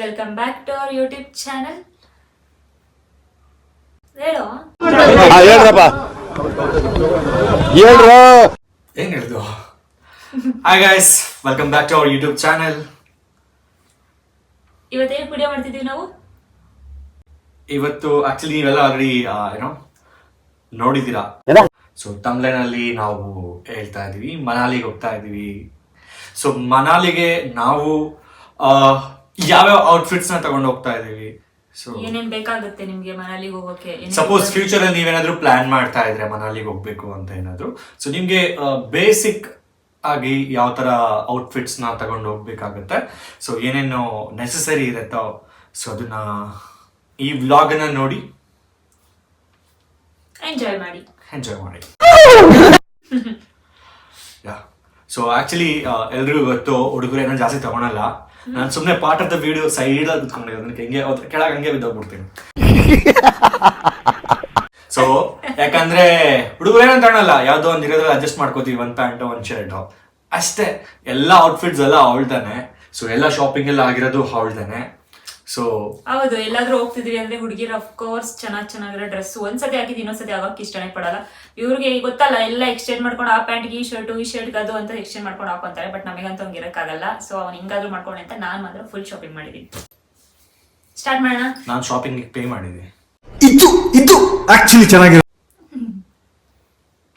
Welcome back to our YouTube channel. ಹೇಳೋ ಹೇಳ್ರಪ್ಪ ಏನ್ ಹೇಳಿದ್ರು? Hi guys, welcome back to our YouTube channel. ಇವತ್ತೇನು ವಿಡಿಯೋ ಮಾಡ್ತಿದೀವಿ ನಾವು? ಇವತ್ತು ಆಕ್ಚುಲಿ ನೀವೆಲ್ಲ ಆಲ್ರೆಡಿ ಏನೋ ನೋಡಿದ್ದೀರಾ. ಸೊ ತಮ್ಲೈನ್ ಅಲ್ಲಿ ನಾವು ಹೇಳ್ತಾ ಇದೀವಿ ಮನಾಲಿಗೆ ಹೋಗ್ತಾ ಇದೀವಿ. ಸೊ ಮನಾಲಿಗೆ ನಾವು ಯಾವ್ಯಾವ ಔಟ್ಫಿಟ್ಸ್ ನ ತಗೊಂಡು ಹೋಗ್ತಾ ಇದೀವಿ. ಸೊ ಏನೇನ್ ಬೇಕಾಗುತ್ತೆ ನಿಮ್ಗೆ ಮನಾಲಿಗೆ ಹೋಗೋಕೆ? ಸಪೋಸ್ ಫ್ಯೂಚರ್ ಅಲ್ಲಿ ನೀವೇನಾದ್ರೂ ಪ್ಲಾನ್ ಮಾಡ್ತಾ ಇದ್ರೆ ಮನಾಲಿಗೆ ಹೋಗ್ಬೇಕು ಅಂತ ಏನಾದ್ರು, ಸೊ ನಿಮ್ಗೆ ಬೇಸಿಕ್ ಆಗಿ ಯಾವ ತರ ಔಟ್ಫಿಟ್ಸ್ ನ ತಗೊಂಡು ಹೋಗ್ಬೇಕಾಗುತ್ತೆ. ಸೊ ಏನೇನು ನೆಸೆಸರಿ ಇರುತ್ತೋ ಸೊ ಅದನ್ನ ಈ ವ್ಲಾಗ್ ಅನ್ನ ನೋಡಿ ಎಂಜಾಯ್ ಮಾಡಿ. ಸೊ ಆಕ್ಚುಲಿ ಎಲ್ರಿಗೂ ಗೊತ್ತು, ಹುಡುಗರು ಏನೋ ಜಾಸ್ತಿ ತಗೊಳಲ್ಲ. ನಾನು ಸುಮ್ಮನೆ part of the video side ಅಲ್ಲಿ ಕುತ್ಕೊಂಡಿರೋದಕ್ಕೆ ಹಿಂಗೆ ಕೆಳಗೆ ಹಂಗೆ ಬಿದ್ದೋಗ್ಬಿಡ್ತೀನಿ. ಸೊ ಯಾಕಂದ್ರೆ ಹುಡುಗರು ಏನೋ ತಗೊಳಲ್ಲ, ಯಾವ್ದೋ ಒಂದ್ ಇರೋದ್ರಲ್ಲಿ ಅಡ್ಜಸ್ಟ್ ಮಾಡ್ಕೋತೀವಿ, ಒಂದ್ ಪ್ಯಾಂಟು ಒಂದ್ ಶರ್ಟು ಅಷ್ಟೇ. ಎಲ್ಲ ಔಟ್ಫಿಟ್ಸ್ ಎಲ್ಲ ಅವಳ್ತಾನೆ. ಸೊ ಎಲ್ಲ ಶಾಪಿಂಗ್ ಎಲ್ಲ ಆಗಿರೋದು ಅವಳ್ತಾನೆ. ಸೊ ಹೌದು, ಎಲ್ಲಾದ್ರೂ ಹೋಗ್ತಿದ್ವಿ ಅಂದ್ರೆ ಹುಡುಗಿರ ಅಫ್ಕೋರ್ಸ್ ಚೆನ್ನಾಗಿರೋ ಡ್ರೆಸ್ ಒಂದ್ಸತಿ ಹಾಕಿದ್ ಇನ್ನೊಂದ್ಸತಿ ಆಗಕ್ಕೆ ಇಷ್ಟನೇ ಪಡಲ್ಲ. ಇವ್ರಿಗೆ ಗೊತ್ತಲ್ಲ, ಎಲ್ಲ ಎಕ್ಸ್ಚೇಂಜ್ ಮಾಡ್ಕೊಂಡು ಆ ಪ್ಯಾಂಟ್ಗೆ ಈ ಶರ್ಟ್ ಅದು ಅಂತ ಎಕ್ಸ್ಚೇಂಜ್ ಮಾಡ್ಕೊಂಡು ಹಾಕೊಂತಾರೆ. ಬಟ್ ನಮಗಂತ ಹಂಗೆ ಇರಕ್ಕಾಗಲ್ಲ. ಸೊ ಅವ್ನು ಹಿಂಗಾದ್ರೂ ಮಾಡ್ಕೊಂಡೆ ಅಂತ ನಾನು ಮಾತ್ರ ಫುಲ್ ಶಾಪಿಂಗ್ ಮಾಡಿದೀನಿ. ಸ್ಟಾರ್ಟ್ ಮಾಡೋಣ. ನಾನು ಶಾಪಿಂಗ್ ಪೇ ಮಾಡಿದೆ. ಇದು ಆಕ್ಚುಲಿ ಚೆನ್ನಾಗಿದೆ.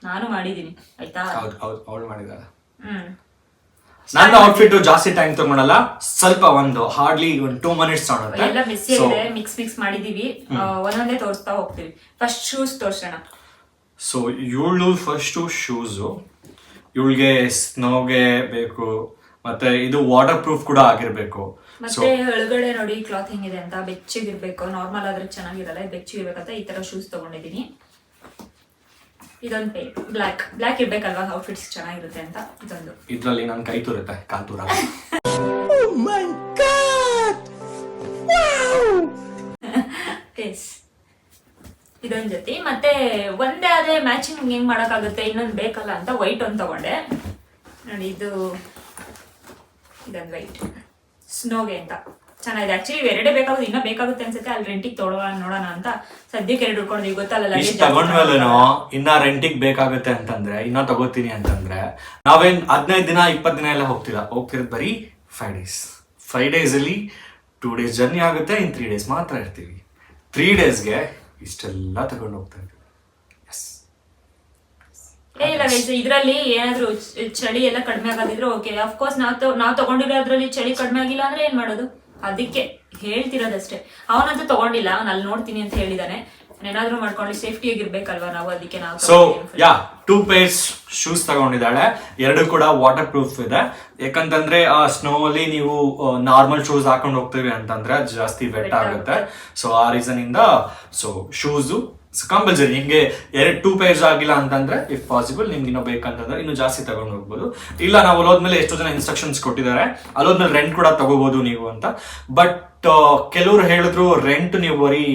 ನಾನು ಮಾಡಿದೀನಿ ಆಯ್ತಾ. ಹೌದು ಅವಳು ಮಾಡಿದಾರ. ನನ್ನ ಔಟ್ಫಿಟ್ ಜಾಸ್ತಿ ಟೈಮ್ ತಗೊಳಲ್ಲ, ಸ್ವಲ್ಪ ಒಂದು ಹಾರ್ಡ್ಲಿ ಒಂದು 2 minutes ತಗೊಳುತ್ತೆ. ಎಲ್ಲ ಮೆಸ್ಸಿ ಆಗಿದೆ, ಮಿಕ್ಸ್ ಮಾಡಿದೀವಿ. ಒಂದೊಂದೇ ತೋರಿಸ್ತಾ ಹೋಗ್ತೀವಿ. ಫಸ್ಟ್ ಶೂಸ್ ತೋರ್ಸೋಣ. ಸೊ ಇವಳು ಫಸ್ಟ್ ಶೂಸು, ಇವಳಿಗೆ ಸ್ನೋಗೆ ಬೇಕು, ಮತ್ತೆ ಇದು ವಾಟರ್ ಪ್ರೂಫ್ ಕೂಡ ಆಗಿರ್ಬೇಕು. ಮತ್ತೆ ಒಳಗಡೆ ನೋಡಿ ಕ್ಲಾತ್ ಹೆಂಗಿದೆ ಅಂತ, ಬೆಚ್ಚಗಿರ್ಬೇಕು. ನಾರ್ಮಲ್ ಆದ್ರೆ ಚೆನ್ನಾಗಿರಲ್ಲ, ಬೆಚ್ಚಗಿರ್ಬೇಕಂತ ಈ ತರ ಶೂಸ್ ತಗೊಂಡಿದೀನಿ. ಇದೊಂದು ಪೇರ್ ಬ್ಲ್ಯಾಕ್ ಇರ್ಬೇಕಲ್ವಾ, ಔಟ್ಫಿಟ್ಸ್ ಚೆನ್ನಾಗಿರುತ್ತೆ ಅಂತ ಇದೊಂದು. ಇದ್ರಲ್ಲಿ ನನ್ ಕೈ ತೂರುತ್ತೆ, ಕಾಲ್ ತೂರಲ್ಲ. ಇದೊಂದ್ ಜೊತೆ. ಮತ್ತೆ ಒಂದೇ ಆದ್ರೆ ಮ್ಯಾಚಿಂಗ್ ಹೆಂಗ್ ಮಾಡಕ್ಕಾಗುತ್ತೆ, ಇನ್ನೊಂದು ಬೇಕಲ್ಲ ಅಂತ ವೈಟ್ ಒಂದು ತಗೊಂಡೆ ನೋಡಿ. ಇದೊಂದು ವೈಟ್ ಸ್ನೋಗೆ ಅಂತ ಚೆನ್ನಾಗಿದೆ. ಆಕ್ಚುಲಿ ಎರಡೇ ಬೇಕಾಗುತ್ತೆ, ಇನ್ನೂ ಬೇಕಾಗುತ್ತೆ ಅನ್ಸುತ್ತೆ. ಅಲ್ಲಿ ರೆಂಟಿಗೆ ನೋಡೋಣ ಅಂತ ಸದ್ಯಕ್ಕೆ 2 ಹಿಡ್ಕೊಂಡಿದ್ವಿ. ಗೊತ್ತಲ್ಲ, ತಗೊಂಡ್ಮೇಲೇನೋ ಇನ್ನ ರೆಂಟಿಗೆ ಬೇಕಾಗುತ್ತೆ ಅಂತಂದ್ರೆ, ಇನ್ನ ತಗೋತೀನಿ ಅಂತಂದ್ರೆ ನಾವೇನ್ 15 ದಿನ 20 ದಿನ ಎಲ್ಲ ಹೋಗ್ತಿರೋದು ಬರೀ 5 days. 5 days ಅಲ್ಲಿ 2 days ಜರ್ನಿ ಆಗುತ್ತೆ, ಇನ್ 3 days ಮಾತ್ರ ಇರ್ತೀವಿ. 3 daysಗೆ ಇಷ್ಟೆಲ್ಲ ತಗೊಂಡು ಹೋಗ್ತಾ ಇದ್ದೀವಿ. ಇಲ್ಲ ಇದ್ರಲ್ಲಿ ಏನಾದ್ರು ಚಳಿ ಎಲ್ಲ ಕಡಿಮೆ ಆಗೋದಿದ್ರೆ ಓಕೆ. ಅಫ್ಕೋರ್ಸ್ ನಾವ್ ತಗೊಂಡಿರೋದ್ರಲ್ಲಿ ಚಳಿ ಕಡಿಮೆ ಆಗಿಲ್ಲ ಅಂದ್ರೆ ಏನ್ ಮಾಡೋದು? ಅದಕ್ಕೆ ಹೇಳ್ತಿರೋದಷ್ಟೇ. ಅವನಂತೂ ತಗೊಂಡಿಲ್ಲ, ಅವ್ನು ಅಲ್ಲಿ ನೋಡ್ತೀನಿ ಅಂತ ಹೇಳಿದಾನೆ. ಏನಾದ್ರೂ ಮಾಡ್ಕೊಂಡು ಸೇಫ್ಟಿ ಆಗಿರ್ಬೇಕಲ್ವಾ ನಾವು, ಅದಕ್ಕೆ ನಾವು. So 2 pairs shoes ತಗೊಂಡಿದ್ದಾಳೆ. 2 ಕೂಡ ವಾಟರ್ ಪ್ರೂಫ್ ಇದೆ. ಯಾಕಂತಂದ್ರೆ ಆ ಸ್ನೋ ಅಲ್ಲಿ ನೀವು ನಾರ್ಮಲ್ ಶೂಸ್ ಹಾಕೊಂಡು ಹೋಗ್ತೀವಿ ಅಂತಂದ್ರೆ ಜಾಸ್ತಿ ವೆಟ್ ಆಗುತ್ತೆ. ಸೊ ಆ ರೀಸನ್ ಇಂದ ಸೊ ಶೂಸು ಕಂಪಲ್ಸರಿ. ನಿಮ್ಗೆ 2 pairs ಆಗಿಲ್ಲ ಅಂತಂದ್ರೆ ಇಫ್ ಪಾಸಿಬಲ್ ನಿಮ್ಗೆ ಇನ್ನೂ ಬೇಕಂತಂದ್ರೆ ಇನ್ನೂ ಜಾಸ್ತಿ ತಗೊಂಡು ಹೋಗ್ಬೋದು. ಇಲ್ಲ ನಾವು ಅಲ್ಲೋದ್ಮೇಲೆ ಎಷ್ಟೋ ಜನ ಇನ್ಸ್ಟ್ರಕ್ಷನ್ಸ್ ಕೊಟ್ಟಿದ್ದಾರೆ, ಅಲ್ಲೋದ್ಮೇಲೆ ರೆಂಟ್ ಕೂಡ ತಗೋಬಹುದು ನೀವು ಅಂತ. ಬಟ್ ಕೆಲವರು ಹೇಳಿದ್ರು ರೆಂಟ್ ನೀವು ಬರೀ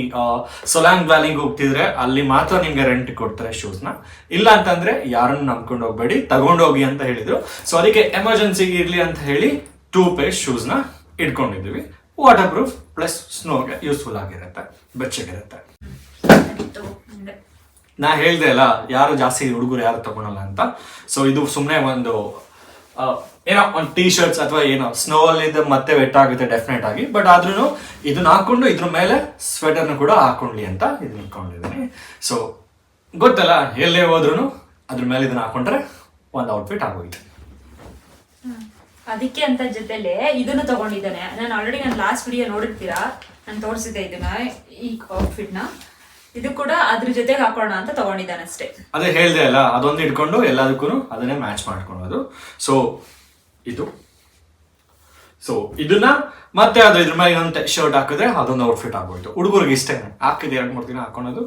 ಸೊಲಾಂಗ್ ವ್ಯಾಲಿಗೆ ಹೋಗ್ತಿದ್ರೆ ಅಲ್ಲಿ ಮಾತ್ರ ನಿಮ್ಗೆ ರೆಂಟ್ ಕೊಡ್ತಾರೆ ಶೂಸ್ ನ. ಇಲ್ಲ ಅಂತಂದ್ರೆ ಯಾರನ್ನು ನಂಬ್ಕೊಂಡು ಹೋಗ್ಬೇಡಿ, ತಗೊಂಡೋಗಿ ಅಂತ ಹೇಳಿದ್ರು. ಸೊ ಅದಕ್ಕೆ ಎಮರ್ಜೆನ್ಸಿಗೆ ಇರ್ಲಿ ಅಂತ ಹೇಳಿ 2 pairs ಶೂಸ್ ನ ಇಟ್ಕೊಂಡಿದ್ವಿ. ವಾಟರ್ ಪ್ರೂಫ್ ಪ್ಲಸ್ ಸ್ನೋಗೆ ಯೂಸ್ಫುಲ್ ಆಗಿರುತ್ತೆ, ಬೆಚ್ಚಗಿರುತ್ತೆ. ನಾ ಹೇಳ್ದೆ ಅಲ್ಲ, ಯಾರು ಜಾಸ್ತಿ ಹುಡುಗರು ಯಾರು ತಗೊಳಲ್ಲ ಅಂತ. ಸೊ ಇದು ಸುಮ್ಮನೆ ಒಂದು ಏನೋ ಒಂದು ಟೀ ಶರ್ಟ್ಸ್ ಅಥವಾ ಏನೋ ಸ್ನೋ ಅಲ್ಲಿ ಮತ್ತೆ ವೆಟ್ ಆಗುತ್ತೆ ಡೆಫಿನೆಟ್ ಆಗಿ. ಬಟ್ ಆದ್ರೂ ಇದನ್ನ ಹಾಕೊಂಡು ಇದ್ರ ಮೇಲೆ ಸ್ವೆಟರ್ನ ಕೂಡ ಹಾಕೊಂಡ್ಲಿ ಅಂತ ಇದನ್ನ ಇಟ್ಕೊಂಡಿದ್ದೀನಿ. ಸೊ ಗೊತ್ತಲ್ಲ, ಎಲ್ಲೇ ಹೋದ್ರು ಅದ್ರ ಮೇಲೆ ಇದನ್ನ ಹಾಕೊಂಡ್ರೆ ಒಂದು ಔಟ್ಫಿಟ್ ಆಗೋಯ್ತು. ಅದಕ್ಕೆ ಅಂತ ಜೊತೆಲೆ ಇದನ್ನು ತಗೊಂಡಿದ್ದಾನೆ. ನಾನು ಲಾಸ್ಟ್ ವಿಡಿಯೋ ನೋಡಿರ್ತೀರಾ, ನಾನು ತೋರಿಸಿದ್ದೆ ಇದನ್ನ, ಈ ಔಟ್ಫಿಟ್ ನ. ಇದು ಕೂಡ ಅದ್ರ ಜೊತೆಗೆ ಹಾಕೋಣ ಅಂತ ತಗೊಂಡಿದ್ದಾನೆ ಅಷ್ಟೇ. ಅದೇ ಹೇಳ್ದೆ ಅಲ್ಲ, ಅದೊಂದು ಇಟ್ಕೊಂಡು ಎಲ್ಲದಕ್ಕೂ ಅದನ್ನೇ ಮ್ಯಾಚ್ ಮಾಡ್ಕೊಳೋದು. ಸೊ ಇದನ್ನ ಮತ್ತೆ ಅದು ಇದ್ರ ಮೇಲೆ ಇನ್ನೊಂದು ಶರ್ಟ್ ಹಾಕಿದ್ರೆ ಅದೊಂದು ಔಟ್ಫಿಟ್ ಆಗೋಯ್ತು. ಹುಡುಗರಿಗೆ ಇಷ್ಟ ಹಾಕಿದೆ 2-3 ದಿನ ಹಾಕೊಳೋದು.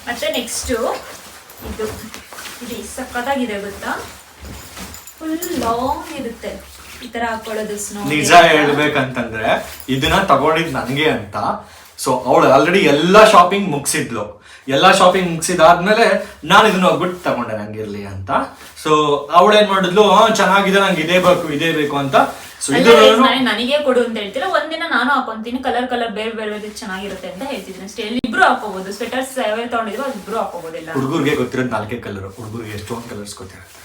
ಮತ್ತೆ ನೆಕ್ಸ್ಟ್ ಇದು ಸಕ್ಕತ್ತಾಗಿದೆ ಗೊತ್ತಾ, ಫುಲ್ ಲಾಂಗ್ ಇರುತ್ತೆ ಈ ತರ ಹಾಕೊಳ್ಳೋದು. ಸ್ನೋ ನಿಜ ಹೇಳ್ಬೇಕಂತಂದ್ರೆ ಇದನ್ನ ತಗೊಂಡಿದ್ ನನ್ಗೆ ಅಂತ. ಸೊ ಅವಳು ಆಲ್ರೆಡಿ ಎಲ್ಲಾ ಶಾಪಿಂಗ್ ಮುಗಿಸಿದಾದ್ಮೇಲೆ ನಾನು ಇದನ್ನ ಹೋಗ್ಬಿಟ್ಟು ತಗೊಂಡೆ ನಂಗಿರ್ಲಿ ಅಂತ. ಸೊ ಅವಳೇನ್ ಮಾಡಿದ್ಲು, ಚೆನ್ನಾಗಿದೆ, ನಂಗೆ ಇದೇ ಬೇಕು ಅಂತ ಸೊ ಇದು ನನಗೆ ಕೊಡು ಅಂತ ಹೇಳ್ತೀರಾ, ಒಂದಿನ ನಾನು ಹಾಕೊಂತೀನಿ, ಕಲರ್ ಬೇರೆ ಬೇರೆ ಚೆನ್ನಾಗಿರುತ್ತೆ ಅಂತ ಹೇಳ್ತಿದ್ದೀನಿ ಅಷ್ಟೇ. ಇಬ್ರು ಹಾಕೋಬಹುದು, ಸ್ವೆಟರ್ಸ್ ಯಾವ್ಯಾವ ತಗೊಂಡಿದ್ವೋ ಅದು ಇಬ್ರು ಹಾಕೋಬಹುದು. ಹುಡುಗರಿಗೆ ಗೊತ್ತಿರೋದು 4 ಕಲರ್, ಹುಡುಗರಿಗೆ ಎಷ್ಟೊಂದು ಕಲರ್ಸ್ ಗೊತ್ತಿರುತ್ತೆ.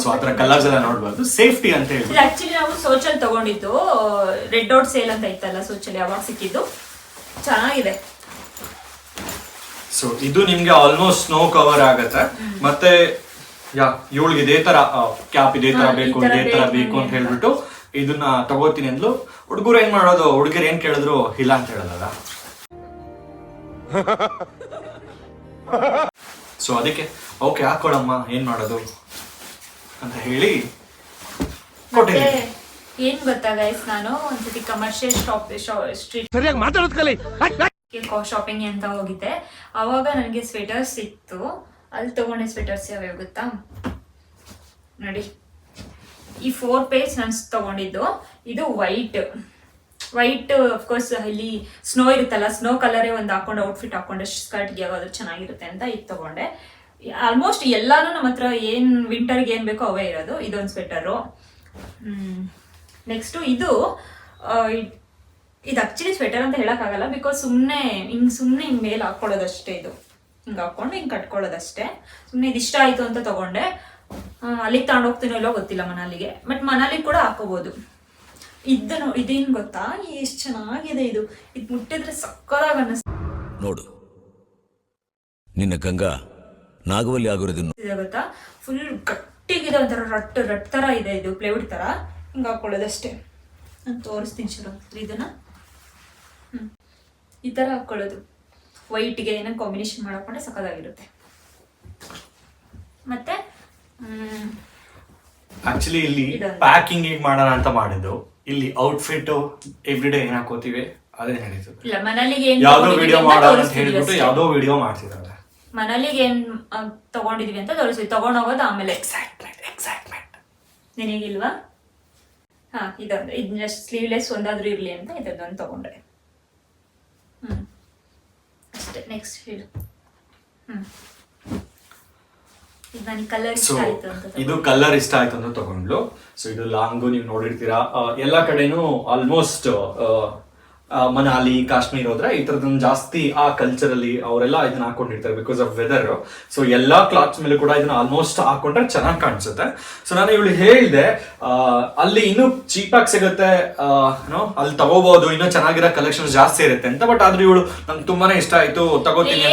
ಸೊ ಆತರ ಕಲರ್ಸ್ ಎಲ್ಲ ನೋಡ್ಬಾರ್ದು, ಸೇಫ್ಟಿ ಅಂತ ಹೇಳಿ. ಆಕ್ಚುಲಿ ನಾವು ಸೋಚಲ್ ತಗೊಂಡಿದ್ದು, ರೆಡ್ ಔಟ್ ಸೇಲ್ ಅಂತ ಇತ್ತಲ್ಲ ಸೋಚಲ್, ಯಾವಾಗ ಸಿಕ್ಕಿದ್ದು, ಚೆನ್ನಾಗಿದೆ. ಸೊ ಇದು ನಿಮ್ಗೆ ಆಲ್ಮೋಸ್ಟ್ ಸ್ನೋ ಕವರ್ ಆಗತ್ತೆ. ಮತ್ತೆ ಇವಳಿಗೆ ಇದೇ ತರ ಕ್ಯಾಪ್ ಇದೇ ತರ ಬೇಕು ಅಂತ ಹೇಳ್ಬಿಟ್ಟು ಇದನ್ನ ತಗೋತೀನಿ ಅಂದ್ಲು. ಹುಡುಗರು ಏನ್ ಮಾಡೋದು, ಹುಡುಗರು ಏನ್ ಕೇಳಿದ್ರು ಇಲ್ಲ ಅಂತ ಹೇಳೋದಲ್ಲ. ಸೊ ಅದಕ್ಕೆ ಓಕೆ ಹಾಕೊಳಮ್ಮ, ಏನ್ ಮಾಡೋದು ಅಂತ ಹೇಳಿ ಕೊಟ್ಟಿದ್ದೀನಿ. ಏನ್ ಗೊತ್ತಾ ಗೈಸ್, ನಾನು ಒಂದ್ಸತಿ ಕಮರ್ಷಿಯಲ್ ಸ್ಟ್ರೀಟ್ ಸರಿಯಾಗಿ ಮಾತಾಡೋದ್ ಕಲಿ. ಶಾಪಿಂಗ್ ಅಂತ ಹೋಗಿದ್ದೆ. ಅವಾಗ ನನಗೆ ಸ್ವೆಟರ್ಸ್ ಸಿಕ್ತು. ಅಲ್ಲಿ ತಗೊಂಡೆ ಸ್ವೆಟರ್ಸ್ ಯಾವ್ಯಾವ ಗೊತ್ತಾ, ನೋಡಿ ಈ 4 ಪೇಜ್ ನಾನು ತಗೊಂಡಿದ್ದು. ಇದು ವೈಟ್ ಅಫ್ಕೋರ್ಸ್ ಇಲ್ಲಿ ಸ್ನೋ ಇರುತ್ತಲ್ಲ, ಸ್ನೋ ಕಲರೇ ಒಂದು ಹಾಕೊಂಡು ಔಟ್ಫಿಟ್ ಹಾಕೊಂಡೆ ಸ್ಕರ್ಟ್ಗೆ ಯಾವ್ದಾದ್ರು ಚೆನ್ನಾಗಿರುತ್ತೆ ಅಂತ ಇದು ತಗೊಂಡೆ. ಆಲ್ಮೋಸ್ಟ್ ಎಲ್ಲಾನು ನಮ್ಮ ಹತ್ರ ಏನ್ ವಿಂಟರ್ಗೆ ಏನ್ ಬೇಕೋ ಅವೇ ಇರೋದು. ಇದೊಂದು ಸ್ವೆಟರು. ನೆಕ್ಸ್ಟ್ ಇದು ಆಕ್ಚುಲಿ ಸ್ವೆಟರ್ ಅಂತ ಹೇಳಕ್ಕಾಗಲ್ಲ, ಬಿಕಾಸ್ ಸುಮ್ಮನೆ ಹಿಂಗ್ ಮೇಲೆ ಹಾಕೊಳ್ಳೋದಷ್ಟೇ. ಇದು ಹಿಂಗೆ ಹಾಕೊಂಡು ಹಿಂಗೆ ಕಟ್ಕೊಳ್ಳೋದಷ್ಟೇ. ಸುಮ್ಮನೆ ಇದಿಷ್ಟ ಆಯ್ತು ಅಂತ ತಗೊಂಡೆ. ಅಲ್ಲಿಗೆ ತಗೊಂಡೋಗ್ತೀನೋ ಇಲ್ಲೋ ಗೊತ್ತಿಲ್ಲ ಮನಾಲಿಗೆ, ಬಟ್ ಮನಾಲಿಗೆ ಕೂಡ ಹಾಕೋಬಹುದು. ಇದೇನು ಗೊತ್ತಾ, ಎಷ್ಟು ಚೆನ್ನಾಗಿದೆ ಇದು ಮುಟ್ಟಿದ್ರೆ ಸಕ್ಕದಾಗ ಅನ್ನಿಸ್ತಿದೆ ನೋಡು. ನಿನ್ನ ಗಂಗಾ ನಾಗವಲ್ಲಿ ಆಗಿರೋದನ್ನು ಗೊತ್ತಾ, ಫುಲ್ ಗಟ್ಟಿಗಿದೆ, ಒಂಥರ ರಟ್ ತರ ಇದೆ. ಇದು ಪ್ಲೇವುಡ್ ತರ ಹಿಂಗೆ ಹಾಕೊಳ್ಳೋದಷ್ಟೇ. ನಾನು ತೋರಿಸ್ತೀನಿ ಶುರು ಇದನ್ನ. ಈ ತರ ಹಾಕೊಳ್ಳೋದು, ವೈಟ್ಗೆ ಏನೋ ಕಾಂಬಿನೇಷನ್ ಮಾಡ್ಕೊಂಡ್ರೆ ಸಕ್ಕದಾಗಿರುತ್ತೆ. ಮತ್ತೆ ಆಕ್ಚುಲಿ ಇಲ್ಲಿ ಪ್ಯಾಕಿಂಗ್ ಹೇಗೆ ಮಾಡೋಣ ಅಂತ ಮಾಡಿದ್ದು. ಇಲ್ಲಿ ಔಟ್ಫಿಟ್ ಎವ್ರಿ ಡೇ ಏನ್ ಹಾಕೋತೀವಿ ಅದೇ ನಡೀತದೆ. ಇಲ್ಲ, ಮನಾಲಿಗೆ ಯಾವ್ದೋ ವಿಡಿಯೋ ಮಾಡೋಣ ಅಂತ ಹೇಳ್ಬಿಟ್ಟು ಯಾವ್ದೋ ವಿಡಿಯೋ ಮಾಡ್ತಿದ್ದಾರೆ. ಮನಾಲಿಗೆ ಏನ್ ತಗೊಂಡಿದೀವಿ ಅಂತ ತೋರಿಸ್ತೀವಿ, ತಗೊಂಡೋಗೋದು ಆಮೇಲೆ. ಎಕ್ಸೈಟ್ಮೆಂಟ್ ನಿನಗಿಲ್ವಾ? ಹಾ, ಇದೊಂದು ಇದನ್ನ ಸ್ಲೀವ್ಲೆಸ್ ಒಂದಾದ್ರೂ ಇರ್ಲಿ ಅಂತ ಇದೊಂದು ತಗೊಂಡ್ರೆ ಅಷ್ಟೇ. ನೆಕ್ಸ್ಟ್ ಹೇಳು. ಇದು ಕಲರ್ ಇಷ್ಟ ಆಯ್ತು ಅಂತ ತಗೊಂಡ್ಲು. ಸೊ ಇದು ಲಾಂಗು ನೀವು ನೋಡಿರ್ತೀರಾ ಎಲ್ಲಾ ಕಡೆನೂ ಆಲ್ಮೋಸ್ಟ್ ಮನಾಲಿ, ಕಾಶ್ಮೀರ್ ಹೋದ್ರೆ ಈ ತರದೊಂದು ಜಾಸ್ತಿ ಆ ಕಲ್ಚರ್ ಅಲ್ಲಿ ಅವರೆಲ್ಲ ಇದನ್ನ ಹಾಕೊಂಡಿರ್ತಾರೆ ಬಿಕಾಸ್ ಆಫ್ ವೆದರ್. ಸೊ ಎಲ್ಲಾ ಕ್ಲಾತ್ಸ್ ಮೇಲೆ ಕೂಡ ಇದನ್ನ ಆಲ್ಮೋಸ್ಟ್ ಹಾಕೊಂಡ್ರೆ ಚೆನ್ನಾಗಿ ಕಾಣಿಸುತ್ತೆ. ಸೊ ನಾನು ಇವಳು ಹೇಳಿದೆ ಅಲ್ಲಿ ಇನ್ನೂ ಚೀಪ್ ಆಗಿ ಸಿಗುತ್ತೆ, ಅಲ್ಲಿ ತಗೋಬಹುದು, ಇನ್ನೂ ಚೆನ್ನಾಗಿರೋ ಕಲೆಕ್ಷನ್ ಜಾಸ್ತಿ ಇರುತ್ತೆ ಅಂತ. ಬಟ್ ಆದ್ರೆ ಇವಳು ನಂಗೆ ತುಂಬಾನೇ ಇಷ್ಟ ಆಯ್ತು, ತಗೋತೀನಿ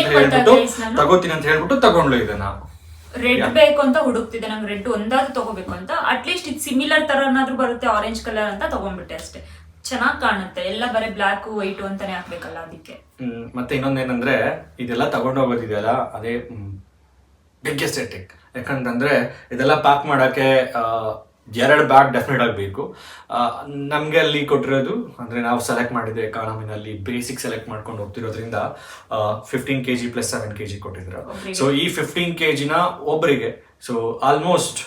ಅಂತ ಹೇಳ್ಬಿಟ್ಟು ತಗೊಂಡ್ಲು ಇದನ್ನ. ರೆಡ್ ಬೇಕು ಅಂತ ಹುಡುಕ್ತಿದ್ದೆ, ನಂಗೆ ರೆಡ್ ಒಂದಾದ್ರು ತಗೋಬೇಕು ಅಂತ. ಅಟ್ಲೀಸ್ಟ್ ಇದು ಸಿಮಿಲರ್ ತರ ಏನಾದ್ರು ಬರುತ್ತೆ, ಆರೆಂಜ್ ಕಲರ್ ಅಂತ ತಗೊಂಡ್ಬಿಟ್ಟೆ ಅಷ್ಟೇ. ಚೆನ್ನಾಗಿ ಕಾಣುತ್ತೆ, ಎಲ್ಲ ಬರೀ ಬ್ಲಾಕ್ ವೈಟ್ ಅಂತಾನೆ ಹಾಕ್ಬೇಕಲ್ಲ ಅದಕ್ಕೆ. ಮತ್ತೆ ಇನ್ನೊಂದೇನಂದ್ರೆ ಇದೆಲ್ಲ ತಗೊಂಡೋಗೋದಿದೆಯಲ್ಲ ಅದೇ ಬಿಗ್ಗೆಸ್ಟ್ ಎಟಿಕ್. ಯಾಕಂತಂದ್ರೆ ಇದೆಲ್ಲ ಪ್ಯಾಕ್ ಮಾಡಕ್ಕೆ 2 ಬ್ಯಾಗ್ ಡೆಫಿನೆಟ್ ಆಗಬೇಕು. ನಮ್ಗೆ ಅಲ್ಲಿ ಕೊಟ್ಟಿರೋದು ಅಂದ್ರೆ ನಾವು ಸೆಲೆಕ್ಟ್ ಮಾಡಿದ್ದೆ ಎಕಾನಮಿನಲ್ಲಿ ಬೇಸಿಕ್ ಸೆಲೆಕ್ಟ್ ಮಾಡ್ಕೊಂಡು ಹೋಗ್ತಿರೋದ್ರಿಂದ 15 kg ಪ್ಲಸ್ 7 kg ಕೊಟ್ಟಿದ್ರು. ಸೊ ಈ 15 kgನ ಒಬ್ಬರಿಗೆ, ಸೊ ಆಲ್ಮೋಸ್ಟ್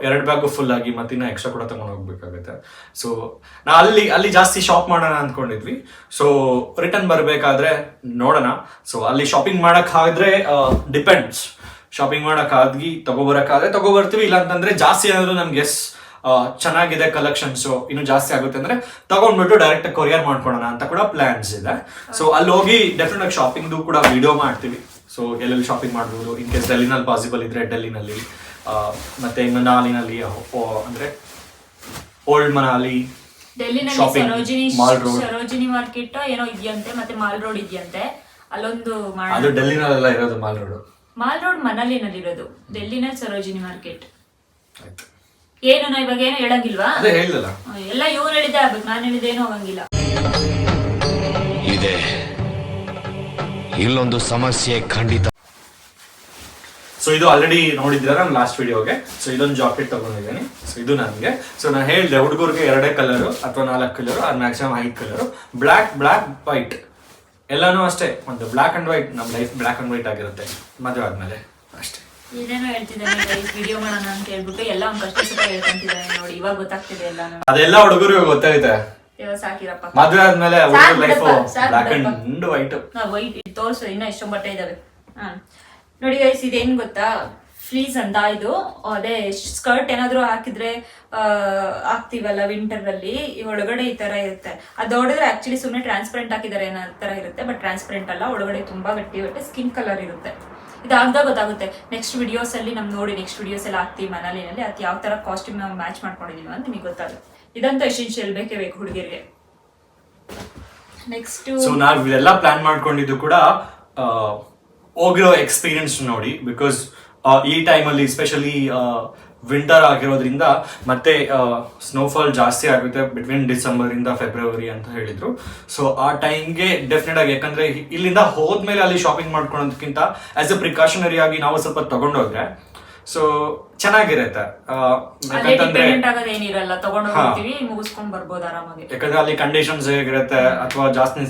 2 ಬ್ಯಾಗು ಫುಲ್ ಆಗಿ ಮತ್ತಿನ್ನ ಎಕ್ಸ್ಟ್ರಾ ಕೂಡ ತಗೊಂಡು ಹೋಗ್ಬೇಕಾಗುತ್ತೆ. ಸೊ ನಾ ಅಲ್ಲಿ ಜಾಸ್ತಿ ಶಾಪ್ ಮಾಡೋಣ ಅಂದ್ಕೊಂಡಿದ್ವಿ. ಸೊ ರಿಟರ್ನ್ ಬರಬೇಕಾದ್ರೆ ನೋಡೋಣ. ಸೊ ಅಲ್ಲಿ ಶಾಪಿಂಗ್ ಮಾಡಕ್ ಆದ್ರೆ ಡಿಪೆಂಡ್ಸ್, ಶಾಪಿಂಗ್ ಮಾಡಕ್ಕಾಗಿ ತಗೋಬರ್ತೀವಿ. ಇಲ್ಲ ಅಂತಂದ್ರೆ ಜಾಸ್ತಿ ಏನಾದ್ರು ನಮ್ಗೆ ಚೆನ್ನಾಗಿದೆ ಕಲೆಕ್ಷನ್ಸ್ ಇನ್ನು ಜಾಸ್ತಿ ಆಗುತ್ತೆ ಅಂದ್ರೆ ತಗೊಂಡ್ಬಿಟ್ಟು ಡೈರೆಕ್ಟ್ ಕೊರಿಯರ್ ಮಾಡ್ಕೊಳ್ಳೋಣ ಅಂತ ಕೂಡ ಪ್ಲಾನ್ಸ್ ಇದೆ. ಸೊ ಅಲ್ಲಿ ಹೋಗಿ ಡೆಫಿನೆಟ್ ಆಗಿ ಶಾಪಿಂಗ್ ಕೂಡ ವಿಡಿಯೋ ಮಾಡ್ತೀವಿ. ಸೊ ಎಲ್ಲೆಲ್ಲಿ ಶಾಪಿಂಗ್ ಮಾಡ್ಬೋದು, ಇನ್ ಕೇಸ್ ಡೆಲ್ಲಿನಲ್ಲಿ ಪಾಸಿಬಲ್ ಇದ್ರೆ ಡೆಲ್ಲಿನಲ್ಲಿ, ಮತ್ತೆ ಮನಾಲಿನಲ್ಲಿ ಅಂದ್ರೆ ಓಲ್ಡ್ ಮನಾಲಿ, ಸರೋಜಿನಿ ಮಾರ್ಕೆಟ್ ಏನೋ ಇದೆಯಂತೆ, ಮತ್ತೆ ಮಾಲ್ ರೋಡ್ ಇದೆಯಂತೆ. ಅಲ್ಲೊಂದು ಅದು ಡೆಲ್ಲಿನಲ್ಲೆಲ್ಲ ಇರೋದು ಮಾಲ್ ರೋಡ್ ಮನಾಲಿನಲ್ಲಿ ಇರೋದು. ಡೆಲ್ಲಿನಲ್ಲಿ ಸರೋಜಿನಿ ಮಾರ್ಕೆಟ್. ಏನು ನಾ ಇವಾಗ ಏನು ಹೇಳಂಗಿಲ್ವಾ? ಎಲ್ಲ ಇವ್ರು ಹೇಳಿದ್ದೆ ಆಗ್ಬೇಕು, ನಾನು ಹೇಳಿದ್ದೇನು ಹೋಗಂಗಿಲ್ಲ. ಇದೆ ಇಲ್ಲೊಂದು ಸಮಸ್ಯೆ ಖಂಡಿತ. ಸೊ ಇದು ಆಲ್ರೆಡಿ ನೋಡಿದ್ದೀರಾ ನಾನು ಲಾಸ್ಟ್ ವಿಡಿಯೋಗೆ. ಸೊ ಇದೊಂದು ಜಾಕೆಟ್ ತಗೊಂಡಿದ್ದೀನಿ. ಸೊ ಇದು ನನಗೆ, ಸೊ ನಾನು ಹೇಳಿದೆ ಹುಡುಗರಿಗೆ 2 ಕಲರು ಅಥವಾ 4 ಕಲರು, ಅದು ಮ್ಯಾಕ್ಸಿಮಮ್ 5 ಕಲರು. ಬ್ಲ್ಯಾಕ್ ವೈಟ್ ಎಲ್ಲಾನು ಅಷ್ಟೇ. ಒಂದು ಬ್ಲ್ಯಾಕ್ ಅಂಡ್ ವೈಟ್, ನಮ್ಮ ಲೈಫ್ ಬ್ಲ್ಯಾಕ್ ಅಂಡ್ ವೈಟ್ ಆಗಿರುತ್ತೆ ಮದುವೆ ಆದ್ಮೇಲೆ ಅಷ್ಟೇ. ಏನೇನೋ ಹೇಳ್ತಿದ್ದಾನೆ ವಿಡಿಯೋ ಮಾಡೋಣ ಅಂತ ಹೇಳ್ಬಿಟ್ಟು ಎಲ್ಲ ಒಂದು ಕಷ್ಟ ಸುಖ ಹೇಳ್ಕೊಂತಿದ್ದಾನೆ ನೋಡಿ. ಇವಾಗ ಗೊತ್ತಾಗ್ತಿದೆ ಎಲ್ಲಾನು. ಅದೆಲ್ಲ ಹುಡುಗರಿಗೆ ಗೊತ್ತಾಗುತ್ತೆ. ಸಾಕಿರಪ್ಪ, ಮದುವೆ ಆದ್ಮೇಲೆ life black and white. White ತೋರ್ಸು, ಇನ್ನ ಎಷ್ಟೊಂದು ಬಟ್ಟೆ ಇದಾವೆ. ನೋಡಿ ಗೈಸ್, ಇದೇನ್ ಗೊತ್ತಾ, ಫ್ಲೀಸ್ ಅಂತ ಇದು ಅದೇ ಸ್ಕರ್ಟ್ ಏನಾದ್ರು ಹಾಕಿದ್ರೆ ಹಾಕ್ತಿವಲ್ಲ ವಿಂಟರ್ ಅಲ್ಲಿ ಈ ಒಳಗಡೆ ಈ ತರ ಇರುತ್ತೆ. ಅದು ನೋಡಿದ್ರೆ ಆಕ್ಚುಲಿ ಸುಮ್ಮನೆ ಟ್ರಾನ್ಸ್ಪರೆಂಟ್ ಹಾಕಿದ್ದಾರೆ ಅನ್ನೋ ತರ ಇರುತ್ತೆ, ಬಟ್ ಟ್ರಾನ್ಸ್ಪರೆಂಟ್ ಅಲ್ಲ, ಒಳಗಡೆ ತುಂಬಾ ಗಟ್ಟಿ ಬಟ್ಟೆ ಸ್ಕಿನ್ ಕಲರ್ ಇರುತ್ತೆ. ಇದಾಗ್ದಾಗ ಗೊತ್ತಾಗುತ್ತೆ. ನೆಕ್ಸ್ಟ್ ವಿಡಿಯೋಸ್ ಅಲ್ಲಿ ನಮ್ ನೋಡಿ ನೆಕ್ಸ್ಟ್ ವಿಡಿಯೋಸ್ ಎಲ್ಲ ಹಾಕ್ತೀವಿ ಮನಾಲಿನಲ್ಲಿ, ಅದು ಯಾವ ತರ ಕಾಸ್ಟ್ಯೂಮ್ ನಾವು ಮ್ಯಾಚ್ ಮಾಡ್ಕೊಂಡಿದೀವಿ ಅಂತ ನಿಮಗೆ ಗೊತ್ತಾಗುತ್ತೆ. ಇದಂತೂ ಎಸೆನ್ಷಿಯಲ್ ಬೇಕೇ ಬೇಕು ಹುಡುಗಿರಿಗೆ. ನೆಕ್ಸ್ಟ್ ಸೊ ನಾವ್ ಇವೆಲ್ಲ ಪ್ಲಾನ್ ಮಾಡ್ಕೊಂಡಿದ್ದು ಕೂಡ ಹೋಗಿರೋ ಎಕ್ಸ್ಪೀರಿಯನ್ಸ್ ನೋಡಿ, ಬಿಕಾಸ್ ಈ ಟೈಮಲ್ಲಿ ಸ್ಪೆಷಲಿ ವಿಂಟರ್ ಆಗಿರೋದ್ರಿಂದ ಮತ್ತೆ ಸ್ನೋಫಾಲ್ ಜಾಸ್ತಿ ಆಗುತ್ತೆ ಬಿಟ್ವೀನ್ ಡಿಸೆಂಬರ್ ಇಂದ ಫೆಬ್ರವರಿ ಅಂತ ಹೇಳಿದ್ರು. ಸೊ ಆ ಟೈಮ್ಗೆ ಡೆಫಿನೆಟ್ ಆಗಿ, ಯಾಕಂದ್ರೆ ಇಲ್ಲಿಂದ ಹೋದ್ಮೇಲೆ ಅಲ್ಲಿ ಶಾಪಿಂಗ್ ಮಾಡ್ಕೊಳೋದಕ್ಕಿಂತ ಆಸ್ ಎ ಪ್ರಿಕಾಷನರಿ ಆಗಿ ನಾವು ಸ್ವಲ್ಪ ತಗೊಂಡೋದ್ರೆ ಸೊ ಚೆನ್ನಾಗಿರುತ್ತೆ. ಏನಿರಲ್ಲ, ತಗೊಂಡೋಗ್ತೀವಿ ಮುಗಿಸ್ಕೊಂಡ್ ಬರ್ಬೋದು ಆರಾಮಾಗಿ. ಯಾಕಂದ್ರೆ ಅಲ್ಲಿ ಕಂಡೀಷನ್ಸ್ ಹೇಗಿರುತ್ತೆ ಅಥವಾ ಜಾಸ್ತಿ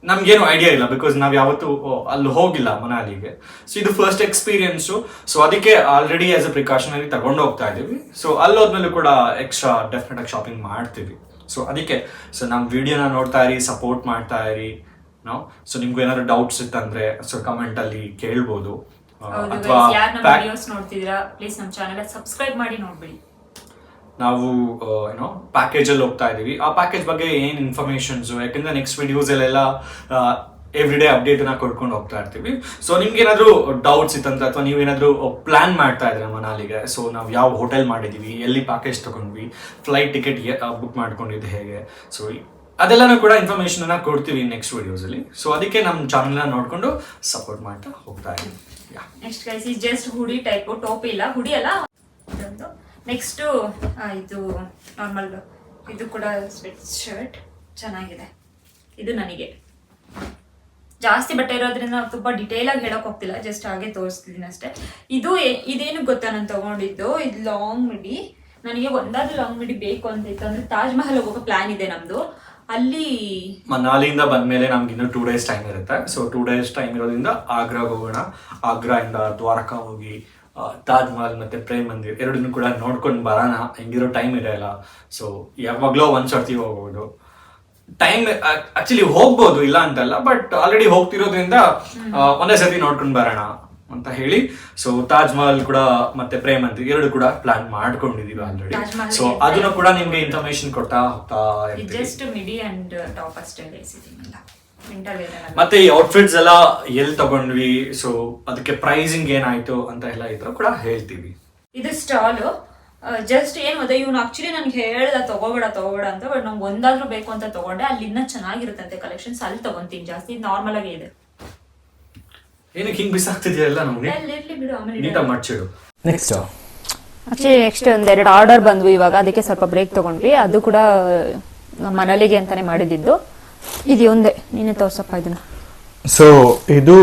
ನಮ್ಗೇನು ಐಡಿಯಾ ಇಲ್ಲ, ಬಿಕಾಸ್ ನಾವ್ ಯಾವತ್ತೂ ಅಲ್ಲಿ ಹೋಗಿಲ್ಲ ಮನಾಲಿಗೆ. ಸೊ ಇದು ಫಸ್ಟ್ ಎಕ್ಸ್ಪೀರಿಯನ್ಸು. ಸೊ ಅದಕ್ಕೆ ಆಲ್ರೆಡಿ ಆಸ್ ಎ ಪ್ರಿಕಾಷನರಿ ತಗೊಂಡು ಹೋಗ್ತಾ ಇದೀವಿ. ಸೊ ಅಲ್ಲೋದ್ಮೇಲೆ ಕೂಡ ಎಕ್ಸ್ಟ್ರಾ ಡೆಫಿನೆಟ್ ಆಗಿ ಶಾಪಿಂಗ್ ಮಾಡ್ತೀವಿ. ಸೊ ಅದಕ್ಕೆ ಸೊ ನಮ್ ವಿಡಿಯೋನ ನೋಡ್ತಾ ಇರಿ, ಸಪೋರ್ಟ್ ಮಾಡ್ತಾ ಇರಿ ನಾವು. ಸೊ ನಿಮ್ಗೆ ಏನಾದ್ರು ಡೌಟ್ಸ್ ಇತ್ತಂದ್ರೆ ಸೊ ಕಮೆಂಟ್ ಅಲ್ಲಿ ಕೇಳ್ಬೋದು. ಅಥವಾ ಯಾರು ನಮ್ಮ ವಿಡಿಯೋಸ್ ನೋಡ್ತಿದ್ದೀರಾ ಪ್ಲೀಸ್ ನಮ್ಮ ಚಾನೆಲ್ ಸಬ್ಸ್ಕ್ರೈಬ್ ಮಾಡಿ ನೋಡ್ಬಿಡಿ. ನಾವು ಏನೋ ಪ್ಯಾಕೇಜ್ ಅಲ್ಲಿ ಹೋಗ್ತಾ ಇದೀವಿ. ಆ ಪ್ಯಾಕೇಜ್ ಬಗ್ಗೆ ಏನ್ ಇನ್ಫಾರ್ಮೇಶನ್ಸ್, ಯಾಕಂದ್ರೆ ನೆಕ್ಸ್ಟ್ ವಿಡಿಯೋಸ್ ಅಲ್ಲೆಲ್ಲ ಎವ್ರಿ ಡೇ ಅಪ್ಡೇಟ್ ನ ಕೊಡ್ಕೊಂಡು ಹೋಗ್ತಾ ಇರ್ತೀವಿ. ಸೊ ನಿಮ್ಗೆ ಏನಾದ್ರು ಡೌಟ್ಸ್ ಇತ್ತಂತ ಅಥವಾ ನೀವೇನಾದ್ರು ಪ್ಲಾನ್ ಮಾಡ್ತಾ ಇದ್ರೆ ಮನಾಲಿಗೆ, ಸೊ ನಾವು ಯಾವ ಹೋಟೆಲ್ ಮಾಡಿದೀವಿ, ಎಲ್ಲಿ ಪ್ಯಾಕೇಜ್ ತಗೊಂಡ್ವಿ, ಫ್ಲೈಟ್ ಟಿಕೆಟ್ ಬುಕ್ ಮಾಡ್ಕೊಂಡಿದ್ದು ಹೇಗೆ, ಸೊ ಅದೆಲ್ಲನೂ ಕೂಡ ಇನ್ಫಾರ್ಮೇಶನ್ ಅನ್ನ ಕೊಡ್ತೀವಿ ನೆಕ್ಸ್ಟ್ ವಿಡಿಯೋಸ್ ಅಲ್ಲಿ. ಸೊ ಅದಕ್ಕೆ ನಮ್ಮ ಚಾನೆಲ್ ನ ನೋಡ್ಕೊಂಡು ಸಪೋರ್ಟ್ ಮಾಡ್ತಾ ಹೋಗ್ತಾ ಇದೀವಿ. ನೆಕ್ಸ್ಟ್ ಗೈಸ್ ಈ ಜಸ್ಟ್ ಹುಡಿ ಟೈಪ್, ಟೋಪಿ ಇಲ್ಲ, ಹುಡಿ ಅಲ್ಲ ಇದೊಂದು. ನೆಕ್ಸ್ಟ್ ಇದು ನಾರ್ಮಲ್, ಇದು ಕೂಡ ಸ್ವೆಟ್ ಶರ್ಟ್ ಚೆನ್ನಾಗಿದೆ. ಇದು ನನಗೆ ಜಾಸ್ತಿ ಬಟ್ಟೆ ಇರೋದ್ರಿಂದ ತುಂಬಾ ಡಿಟೇಲ್ ಆಗಿ ಹೇಳಕ್ ಹೋಗ್ತಿಲ್ಲ, ಜಸ್ಟ್ ಹಾಗೆ ತೋರಿಸ್ತಿದ್ದೀನಿ ಅಷ್ಟೇ. ಇದೇನು ಗೊತ್ತಾ ನಾನು ತಗೊಂಡಿದ್ದು, ಇದು ಲಾಂಗ್ ಮಿಡಿ. ನನಗೆ ಒಂದಾದ್ರೂ ಲಾಂಗ್ ಮಿಡಿ ಬೇಕು ಅಂತ ಇತ್ತು. ಅಂದ್ರೆ ತಾಜ್ ಮಹಲ್ ಹೋಗೋ ಪ್ಲಾನ್ ಇದೆ ನಮ್ದು. ಅಲ್ಲಿ ಮನಾಲಿಯಿಂದ ಬಂದ್ಮೇಲೆ ನಮ್ಗೆ ಇನ್ನು 2 days ಟೈಮ್ ಇರುತ್ತೆ. ಸೊ 2 days ಟೈಮ್ ಇರೋದ್ರಿಂದ ಆಗ್ರಾಗ್ ಹೋಗೋಣ. ಆಗ್ರಾ ಇಂದ ದ್ವಾರಕಾ ಹೋಗಿ ತಾಜ್ ಮಹಲ್ ಮತ್ತೆ ಪ್ರೇಮ್ ಮಂದಿರ್ ಎರಡನ್ನೂ ಕೂಡ ನೋಡ್ಕೊಂಡು ಬರೋಣ. ಹೆಂಗಿರೋ ಟೈಮ್ ಇರಲ್ಲ. ಸೊ ಯಾವಾಗ್ಲೋ ಒಂದ್ಸರ್ತಿ ಹೋಗ್ಬೋದು. ಟೈಮ್ ಆಕ್ಚುಲಿ ಹೋಗ್ಬೋದು, ಇಲ್ಲ ಅಂತಲ್ಲ, ಬಟ್ ಆಲ್ರೆಡಿ ಹೋಗ್ತಿರೋದ್ರಿಂದ ಒಂದೇ ಸರ್ತಿ ನೋಡ್ಕೊಂಡು ಬರೋಣ ಅಂತ ಹೇಳಿ. ಸೊ ತಾಜ್ ಮಹಲ್ ಕೂಡ ಮತ್ತೆ ಪ್ರೇಮ್ ಮಂದಿರ್ ಎರಡು ಕೂಡ ಪ್ಲಾನ್ ಮಾಡ್ಕೊಂಡಿದೀವಿ ಆಲ್ರೆಡಿ. ಸೊ ಅದನ್ನು ಕೂಡ ನಿಮ್ಗೆ ಇನ್ಫಾರ್ಮೇಶನ್ ಕೊಡ್ತಾ ಹೋಗ್ತಾ ಇರ್ತೀವಿ. ಜಸ್ಟ್ ಮಿಡಿ ಅಂಡ್ ಟಾಪ್ ಅಷ್ಟೇ ಬೇಯಿಸಿದ್ದೀನಿಲ್ಲ. ಮತ್ತೆ ಈ ಔಟ್ಫಿಟ್ಸ್ ಎಲ್ಲ ಎಲ್ಲಿ ತಗೊಂಡ್ವಿ, ಸೊ ಅದಕ್ಕೆ ಪ್ರೈಸಿಂಗ್ ಏನಾಯ್ತು ಅಂತ ಎಲ್ಲ ಇದ್ರು ಕೂಡ ಹೇಳ್ತೀವಿ. ಇದು ಸ್ಟಾಲ್ ಜಸ್ಟ್ ಏನ್ ಗೊತ್ತಾ, ಇವ್ನು ಆಕ್ಚುಲಿ ನನ್ಗೆ ಹೇಳ್ದ ತಗೋಬೇಡ ಅಂತ, ಬಟ್ ನಂಗೆ ಒಂದಾದ್ರೂ ಬೇಕು ಅಂತ ತಗೊಂಡೆ. ಅಲ್ಲಿ ಇನ್ನ ಚೆನ್ನಾಗಿರುತ್ತಂತೆ ಕಲೆಕ್ಷನ್ಸ್, ಅಲ್ಲಿ ತಗೊಂತೀನಿ ಜಾಸ್ತಿ. ನಾರ್ಮಲ್ ಆಗಿ ಇದೆ. ಏನಕ್ಕೆ ಹಿಂಗ್ ಬಿಸಾಕ್ತಿದ್ಯಲ್ಲ ನಮ್ಗೆ, ಬಿಡು ಆಮೇಲೆ ನೀಟಾಗಿ ಮಡ್ಚಿಡು. ನೆಕ್ಸ್ಟ್ ಒಂದೆರಡು ಆರ್ಡರ್ ಬಂದ್ವು ಇವಾಗ, ಅದಕ್ಕೆ ಸ್ವಲ್ಪ ಬ್ರೇಕ್ ತಗೊಂಡ್ವಿ. ಅದು ಕೂಡ ಮನಲಿಗೆ ಅಂತಾನೆ ಮಾಡಿದ್ದು. ಇದು ಒಂದೇ, ನೀನೆ ತೋರ್ಸಪ್ಪ ಇದನ್ನ. ಸೊ ಇದು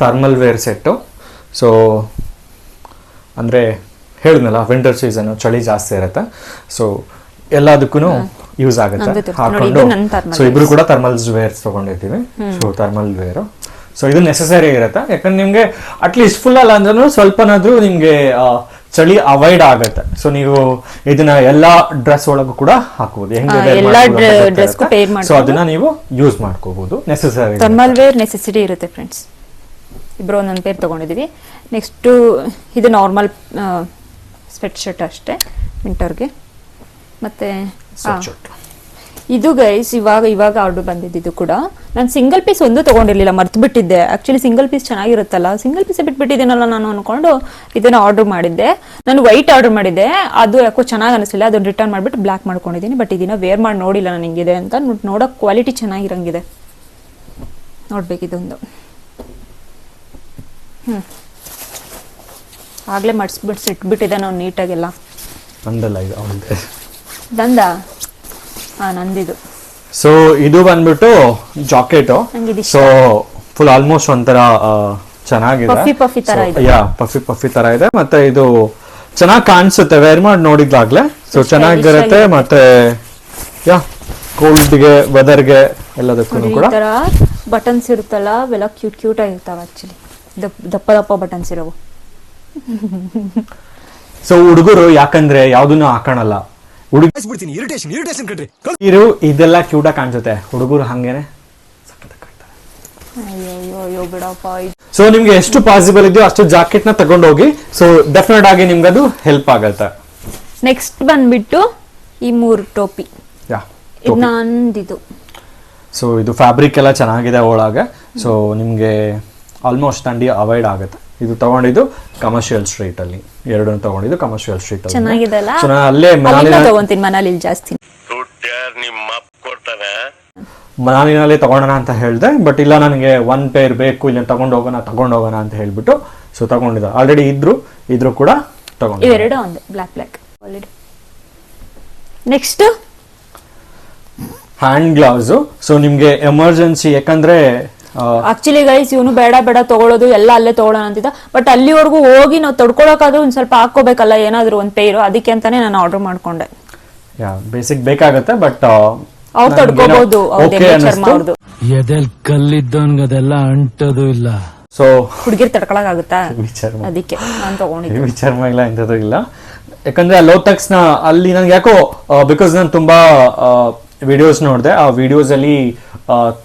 ಥರ್ಮಲ್ ವೇರ್ ಸೆಟ್ಟು. ಸೊ ಅಂದರೆ ಹೇಳಿದ್ನಲ್ಲ ವಿಂಟರ್ ಸೀಸನ್ ಚಳಿ ಜಾಸ್ತಿ ಇರುತ್ತೆ. ಸೊ ಎಲ್ಲದಕ್ಕೂ ಯೂಸ್ ಆಗುತ್ತೆ ಹಾಕೊಂಡು. ಸೊ ಇಬ್ರು ಕೂಡ ಥರ್ಮಲ್ಸ್ ವೇರ್ಸ್ ತಗೊಂಡಿರ್ತೀವಿ. ಸೊ ಥರ್ಮಲ್ ವೇರು, ಸೊ ಇದು ನೆಸೆಸರಿ ಇರುತ್ತೆ. ಯಾಕಂದ್ರೆ ನಿಮ್ಗೆ ಅಟ್ಲೀಸ್ಟ್ ಫುಲ್ ಅಲ್ಲ ಅಂದ್ರೂ ಸ್ವಲ್ಪನಾದ್ರೂ ನಿಮ್ಗೆ ಚಳಿ ಅವಾಯ್ಡ್ ಆಗುತ್ತೆ. ಸೊ ನೀವು ಇದನ್ನ ಎಲ್ಲಾ ಡ್ರೆಸ್ ಒಳಗೂ ಕೂಡ ಹಾಕಬಹುದು. ಸೊ ಅದನ್ನ ನೀವು ಯೂಸ್ ಮಾಡ್ಕೋಬಹುದು. ನೆಸೆಸರಿ ಥರ್ಮಲ್ ವೇರ್ ನೆಸೆಸಿಟಿ ಇರುತ್ತೆ ಫ್ರೆಂಡ್ಸ್. ಇಬ್ರು ಒಂದೊಂದು ಪೇರ್ ತಗೊಂಡಿದೀವಿ. ನೆಕ್ಸ್ಟ್ ಇದು ನಾರ್ಮಲ್ ಸ್ವೆಟ್ ಶರ್ಟ್ ಅಷ್ಟೇ ವಿಂಟರ್ಗೆ. ಮತ್ತೆ ಇದು ಗೈಸ್ ಇವಾಗ ಆರ್ಡರ್ ಬಂದಿದ್ದು ಕೂಡ. ನಾನು ಸಿಂಗಲ್ ಪೀಸ್ ಒಂದು ತಗೊಂಡಿರ್ಲಿಲ್ಲ, ಮರ್ತು ಬಿಟ್ಟಿದ್ದೆ. ಆಕ್ಚುಲಿ ಸಿಂಗಲ್ ಪೀಸ್ ಚೆನ್ನಾಗಿರುತ್ತಲ್ಲ, ಸಿಂಗಲ್ ಪೀಸ್ ಬಿಟ್ಬಿಟ್ಟಿದ್ದೀನಲ್ಲ ನಾನು ಅನ್ಕೊಂಡು ಇದನ್ನ ಆರ್ಡರ್ ಮಾಡಿದ್ದೆ. ನಾನು ವೈಟ್ ಆರ್ಡರ್ ಮಾಡಿದ್ದೆ, ಅದು ಯಾಕೋ ಚೆನ್ನಾಗಿ ಅನಿಸಲಿಲ್ಲ. ಅದನ್ನ ರಿಟರ್ನ್ ಮಾಡ್ಬಿಟ್ಟು ಬ್ಲಾಕ್ ಮಾಡ್ಕೊಂಡಿದ್ದೀನಿ. ಬಟ್ ಇದನ್ನ ವೇರ್ ಮಾಡಿ ನೋಡಿಲ್ಲ ನಾನು ಹಿಂಗಿದೆ ಅಂತ. ನೋಡೋಕೆ ಕ್ವಾಲಿಟಿ ಚೆನ್ನಾಗಿರಂಗಿದೆ. ನೋಡ್ಬೇಕು ಇದೊಂದು. ಆಗ್ಲೇ ಮಾಡಿಸ್ಬಿಟ್ಟು ಇಟ್ಬಿಟ್ಟಿದ್ದೆ ನಾವು ನೀಟಾಗೆಲ್ಲ. ದಂದ ನಂದಿದು. ಸೊ ಇದು ಬಂದ್ಬಿಟ್ಟು ಜಾಕೆಟ್. ಸೊ ಫುಲ್ ಆಲ್ಮೋಸ್ಟ್ ಒಂಥರ ಚೆನ್ನಾಗಿದೆ. ಪಫಿ ತರ ಇದೆ. ಪಫಿ ತರ ಇದೆ. ಮತ್ತೆ ಇದು ಚೆನ್ನಾಗಿ ಕಾಣಿಸುತ್ತೆ ವೇರ್ ಮಾಡಿ ನೋಡಿದ್ವಾಗ್ಲೆ. ಸೊ ಚೆನ್ನಾಗಿರುತ್ತೆ. ಮತ್ತೆ ಕೋಲ್ಡ್ಗೆ ವೆದರ್ಗೆ ಎಲ್ಲದಕ್ಕೂ ಕೂಡ ಬಟನ್ಸ್ ಇರುತ್ತಲ್ಲ, ಅವೆಲ್ಲ ಕ್ಯೂಟ್ ಆಗಿರ್ತಾವ. ಆಕ್ಚುಲಿ ದಪ್ಪ ಬಟನ್ಸ್ ಇರೋವು. ಸೊ ಹುಡುಗರು ಯಾಕಂದ್ರೆ ಯಾವ್ದನ್ನು ಹಾಕೋಣಲ್ಲ. ಇರು ಇದೆಲ್ಲ ಕ್ಯೂಟ್ ಆಗಿ ಕಾಣಿಸುತ್ತೆ. ಹುಡುಗರು ಹಂಗೇನೆ ಅಯ್ಯೋ ಬಿಡಪ್ಪ. ಸೊ ನಿಮ್ಗೆ ಎಷ್ಟು ಪಾಸಿಬಲ್ ಇದೆಯೋ ಅಷ್ಟು ಜಾಕೆಟ್ ನ ತಗೊಂಡೋಗಿ. ಸೊ ಡೆಫಿನೆಟ್ ಆಗಿ ನಿಮ್ಗೆ ಅದು ಹೆಲ್ಪ್ ಆಗತ್ತೆ. ನೆಕ್ಸ್ಟ್ ಬಂದ್ಬಿಟ್ಟು ಈ 3 ಟೋಪಿ. ಯಾ, ಇದು ನಂದಿದು. ಸೊ ಇದು ಫ್ಯಾಬ್ರಿಕ್ ಎಲ್ಲ ಚೆನ್ನಾಗಿದೆ ಒಳಗೆ. ಸೊ ನಿಮ್ಗೆ ಆಲ್ಮೋಸ್ಟ್ ಥಂಡಿ ಅವಾಯ್ಡ್ ಆಗುತ್ತೆ. ಇದು ತಗೊಂಡಿದ್ದು ಕಮರ್ಷಿಯಲ್ ಸ್ಟ್ರೀಟ್ ಅಲ್ಲಿ, ಎರಡನ್ನು ತಗೊಂಡಿದ್ದು ಕಮರ್ಷಿಯಲ್ ಸ್ಟ್ರೀಟ್ ಅಲ್ಲಿ. ಚೆನ್ನಾಗಿದೆಲ್ಲ. ಸೊ ನಾನು ಅಲ್ಲೇ ತಗೊಂತೀನಿ, ಮನಾಲಿ ಜಾಸ್ತಿ ಮನಾಲಿನಲ್ಲಿ ತಗೊಳ್ಳೋಣ ಅಂತ ಹೇಳಿದೆ. ಬಟ್ ಇಲ್ಲ, ನನಗೆ 1 ಪೇರ್ ಬೇಕು, ಇಲ್ಲ ತಗೊಂಡೋಗೋಣ ಅಂತ ಹೇಳ್ಬಿಟ್ಟು ಸೊ ತಗೊಂಡಿದ್ದೆ. ಆಲ್ರೆಡಿ ಇದ್ರು ಕೂಡ ತಗೊಂಡು. ಇವೆರಡು ಒಂದು block already. Next hand glove. So ನಿಮ್ಗೆ ಎಮರ್ಜೆನ್ಸಿ, ಯಾಕಂದ್ರೆ ಆಕ್ಚುಲಿ ಗೈಸ್ ಇವನು ಬೇಡ ತಗೊಳ್ಳೋದು ಎಲ್ಲ ಅಲ್ಲೇ ತಗೊಳ್ಳೋಣ ಅಂತಿದ್ದ. ಬಟ್ ಅಲ್ಲಿವರೆಗೂ ಹೋಗಿ ನಾವು ತಡ್ಕೊಳಕಾದ್ರೂ ಒಂದ್ ಸ್ವಲ್ಪ ಹಾಕೋಬೇಕಲ್ಲ ಏನಾದ್ರು ಒಂದ್ ಪೇರು, ಅದಕ್ಕೆ ಅಂತಾನೆ ನಾನು ಆರ್ಡರ್ ಮಾಡ್ಕೊಂಡೆ. ಬೇಸಿಕ್ ಬೇಕಾಗತ್ತೆ, ಬಟ್ ಅವ್ರು ತಡ್ಕೋಬಹುದು. ಎದೆಲ್ ಕಲ್ಲಿದ್ದವನ್ಗದೆಲ್ಲ ಅಂಟೋದು ಇಲ್ಲ. ಸೊ ಹುಡುಗಿರ್ ತಡ್ಕೊಳಕಾಗುತ್ತಾ, ಅದಕ್ಕೆ ನಾನು ತಗೊಂಡಿದ್ದೆ. ವಿಚಾರ ಇಲ್ಲ ಇಂಥದ್ದು ಇಲ್ಲ. ಯಾಕಂದ್ರೆ ಲೋಟೆಕ್ಸ್ ನ ಅಲ್ಲಿ ನನ್ಗೆ ಯಾಕೋ ಬಿಕಾಸ್ ನಾನು ತುಂಬಾ ವಿಡಿಯೋಸ್ ನೋಡಿದೆ. ಆ ವಿಡಿಯೋಸ್ ಅಲ್ಲಿ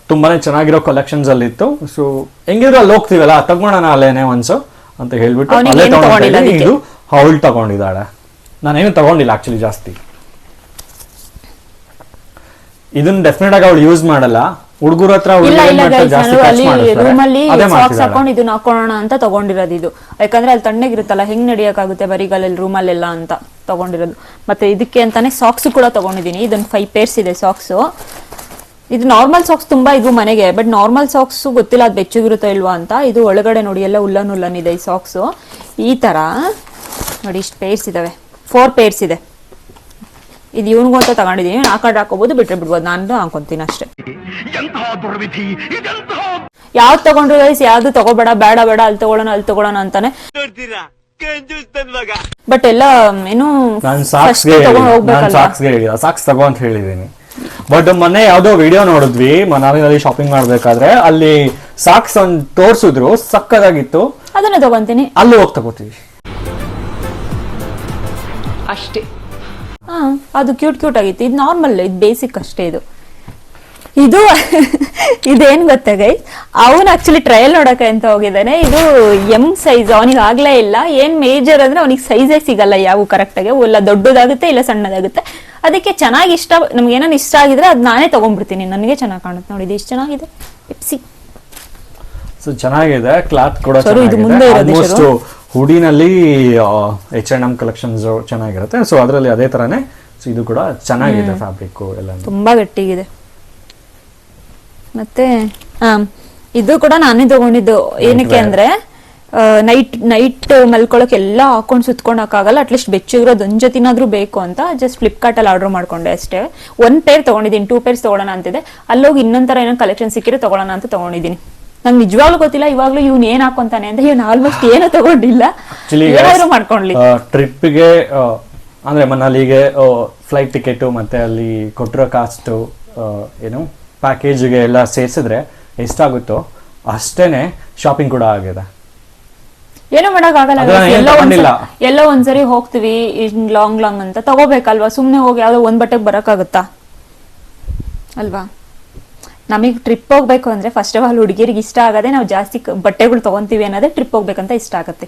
ತುಂಬಾನೇ ಚೆನ್ನಾಗಿರೋ ಕಲೆಕ್ಷನ್ಸ್ ಅಲ್ಲಿ ಇತ್ತು. ಸೊ ಹೆಂಗಿದ್ರು ಅಲ್ಲಿ ಹೋಗ್ತೀವಲ್ಲ, ತಗೋಣ ಅಲ್ಲೇನೆ ಒನ್ಸು ಅಂತ ಹೇಳ್ಬಿಟ್ಟು ಅಲ್ಲೇ ತಗೊಂಡಿದ್ದೀನಿ. ಇದು ಹೌಲ್ ತಗೊಂಡಿದ್ದಾಳೆ, ನಾನೇನು ತಗೊಂಡಿಲ್ಲ ಆಕ್ಚುಲಿ ಜಾಸ್ತಿ. ಇದನ್ನ ಡೆಫಿನೆಟ್ ಆಗಿ ಅವಳು ಯೂಸ್ ಮಾಡಲ್ಲ. ಹುಡುಗರ ಹತ್ರ ರೂಮಲ್ಲಿ ಸಾಕ್ಸ್ ಹಾಕೊಂಡು ಇದನ್ನ ಹಾಕೋಣ ಅಂತ ತಗೊಂಡಿರೋದು ಇದು. ಯಾಕಂದ್ರೆ ಅಲ್ಲಿ ತಣ್ಣಗಿರುತ್ತಲ್ಲ, ಹೆಂಗ್ ನಡಿಯಕ್ಕಾಗುತ್ತೆ ಬರಿಗಾಲಲ್ಲಿ ರೂಮಲ್ಲೆಲ್ಲ ಅಂತ ತಗೊಂಡಿರೋದು. ಮತ್ತೆ ಇದಕ್ಕೆ ಅಂತಾನೆ ಸಾಕ್ಸ್ ಕೂಡ ತಗೊಂಡಿದ್ದೀನಿ. ಇದೊಂದು 5 ಪೇರ್ಸ್ ಇದೆ ಸಾಕ್ಸ್. ಇದು ನಾರ್ಮಲ್ ಸಾಕ್ಸ್ ತುಂಬಾ ಇದ್ವು ಮನೆಗೆ, ಬಟ್ ನಾರ್ಮಲ್ ಸಾಕ್ಸ್ ಗೊತ್ತಿಲ್ಲ ಅದು ಬೆಚ್ಚಗಿರುತ್ತೋ ಇಲ್ವಾ ಅಂತ. ಇದು ಒಳಗಡೆ ನೋಡಿ ಎಲ್ಲ ಉಲ್ಲನ್ ಇದೆ ಈ ಸಾಕ್ಸ್. ಈ ತರ ನೋಡಿ ಇಷ್ಟು ಪೇರ್ಸ್ ಇದಾವೆ, 4 ಪೇರ್ಸ್ ಇದೆ. ಇದು ಇವನಿಗೂ ಅಂತ ತಗೊಂಡಿದೀನಿ. ಆ ಕಡೆ ಹಾಕೋಬಹುದು, ಬಿಟ್ರೆ ಬಿಡ್ಬೋದು, ನಾನು ಹಾಕೊಂತೀನಿ ಅಷ್ಟೇ. ಯಾವ್ದು ತಗೊಂಡ್ರು ಗೈಸ್, ಯಾವ್ದು ತಗೋಬೇಡ, ಬೇಡ ಅಲ್ಲಿ ತಗೊಳ್ಳೋಣ ಅಂತಾನೆ. ಬಟ್ ಎಲ್ಲ ಏನು ಸಾಕ್ಸ್ ತಗೋ ಅಂತ ಹೇಳಿದೀನಿ. ಬಟ್ ಮೊನ್ನೆ ಯಾವ್ದೋ ವಿಡಿಯೋ ನೋಡಿದ್ವಿ ಮನಾಲಿನಲ್ಲಿ ಶಾಪಿಂಗ್ ಮಾಡ್ಬೇಕಾದ್ರೆ, ಅಲ್ಲಿ ಸಾಕ್ಸ್ ಒಂದು ತೋರ್ಸಿದ್ರು, ಸಕ್ಕದಾಗಿತ್ತು. ಅದನ್ನ ತಗೊಂತೀನಿ, ಅಲ್ಲಿ ಹೋಗಿ ತಗೋತೀವಿ ಅಷ್ಟೇ. ಅದು ಕ್ಯೂಟ್ ಆಗಿತ್ತು. ಇದು ನಾರ್ಮಲ್, ಇದು ಬೇಸಿಕ್ ಅಷ್ಟೇ. ಇದು ಇದೇನ್ ಗೊತ್ತಾ ಗೈಸ್, ಅವನು ಆಕ್ಚುಲಿ ಟ್ರಯಲ್ ನೋಡಕ್ಕೆ ಅಂತ ಹೋಗಿದ್ದಾನೆ. ಇದು ಎಂ ಸೈಜ್, ಅವನಿಗೆ ಆಗ್ಲೇ ಇಲ್ಲ. ಏನ್ ಮೇಜರ್ ಅಂದ್ರೆ ಅವನಿಗೆ ಸೈಜೇ ಸಿಗಲ್ಲ ಯಾವ ಕರೆಕ್ಟ್ ಆಗಿ, ಇಲ್ಲ ದೊಡ್ಡದಾಗುತ್ತೆ ಇಲ್ಲ ಸಣ್ಣದಾಗುತ್ತೆ. ಅದಕ್ಕೆ ಚೆನ್ನಾಗಿ ನಮ್ಗೆ ಏನಾನ ಇಷ್ಟ ಆಗಿದ್ರೆ ಅದ್ ನಾನೇ ತಗೊಂಡ್ಬಿಡ್ತೀನಿ, ನನಗೆ ಚೆನ್ನಾಗಿ ಕಾಣುತ್ತೆ. ನೋಡಿ ಇದು ಎಷ್ಟು ಚೆನ್ನಾಗಿದೆ, ಪೆಪ್ಸಿ. ಸೊ ಚೆನ್ನಾಗಿದೆ, ಕ್ಲಾತ್ ಕೂಡ ಆಲ್ಮೋಸ್ಟ್ ಹುಡಿನಲ್ಲಿ H&M ಕಲೆಕ್ಷನ್ಸ್ ಚೆನ್ನಾಗಿರುತ್ತೆ. ಸೊ ಅದರಲ್ಲಿ ಅದೇ ತರಾನೇ. ಸೊ ಇದು ಕೂಡ ಚೆನ್ನಾಗಿದೆ, ಫ್ಯಾಬ್ರಿಕ್ ಎಲ್ಲ ತುಂಬಾ ಗಟ್ಟಿಗಿದೆ. ಮತ್ತೆ ಇದು ಕೂಡ ನಾನೇ ತಗೊಂಡಿದ್ದು. ಏನಕ್ಕೆ ಅಂದ್ರೆ ನೈಟ್ ಮಲ್ಕೊಳಕ್ ಎಲ್ಲ ಹಾಕೊಂಡು ಸುತ್ಕೊಂಡಕ್ಕಾಗಲ್ಲ, ಅಟ್ಲೀಸ್ಟ್ ಬೆಚ್ಚಿರೋದು ಒಂದ್ ಜೊತಿನಾದ್ರೂ ಬೇಕು ಅಂತ ಜಸ್ಟ್ ಫ್ಲಿಪ್ಕಾರ್ಟ್ ಅಲ್ಲಿ ಆರ್ಡರ್ ಮಾಡ್ಕೊಂಡೆ ಅಷ್ಟೇ. 1 ಪೇರ್ ತಗೊಂಡಿದ್ದೀನಿ, 2 ಪೇರ್ಸ್ ತಗೊಳ್ಳೋಣ ಅಂತಿದೆ. ಅಲ್ಲೋಗಿ ಇನ್ನೊಂಥರ ಏನೋ ಕಲೆಕ್ಷನ್ ಸಿಕ್ಕಿರೋ ತಗೊಳ್ಳೋಣ ಅಂತ ತಗೊಂಡಿದ್ದೀನಿ. ನಂಗೆ ನಿಜವಾಗ್ಲೂ ಗೊತ್ತಿಲ್ಲ ಇವಾಗ್ಲೂ ಇವ್ನು ಏನ್ ಹಾಕೊಂತಾನೆ ಅಂತ. ಇವ್ನು ಆಲ್ಮೋಸ್ಟ್ ಏನು ತಗೊಂಡಿಲ್ಲ, ಏನಾದ್ರು ಮಾಡ್ಕೊಂಡ್ಲಿ. ಟ್ರಿಪ್ಗೆ ಅಂದ್ರೆ ಮನಾಲಿಗೆ ಫ್ಲೈಟ್ ಟಿಕೆಟ್ ಮತ್ತೆ ಅಲ್ಲಿ ಕೊಟ್ಟಿರೋ ಕಾಸ್ಟ್ ಏನು ಪ್ಯಾಕೇಜ್ಗೆ ಎಲ್ಲ ಸೇರಿಸಿದ್ರೆ ಎಷ್ಟಾಗುತ್ತೋ ಅಷ್ಟೇನೆ ಶಾಪಿಂಗ್ ಕೂಡ ಆಗಿದೆ. ಏನೋ ಮಾಡಕ್ ಆಗಲ್ಲ, ಎಲ್ಲೋ ಒಂದ್ಸರಿ ಹೋಗ್ತಿವಿ ಲಾಂಗ್ ಅಂತ ತಗೋಬೇಕಲ್ವಾ. ಸುಮ್ನೆ ಹೋಗಿ ಯಾವ್ದೋ ಒಂದ್ ಬಟ್ಟೆಗೆ ಬರಕ್ಕಾಗುತ್ತಾ ಅಲ್ವಾ. ನಮಗ್ ಟ್ರಿಪ್ ಹೋಗ್ಬೇಕು ಅಂದ್ರೆ ಫಸ್ಟ್ ಆಫ್ ಆಲ್ ಹುಡುಗಿರಿಗೆ ಇಷ್ಟ ಆಗದೆ ನಾವು ಜಾಸ್ತಿ ಬಟ್ಟೆಗಳು ತಗೊಂತೀವಿ ಅನ್ನೋದೇ ಟ್ರಿಪ್ ಹೋಗ್ಬೇಕಂತ ಇಷ್ಟ ಆಗತ್ತೆ.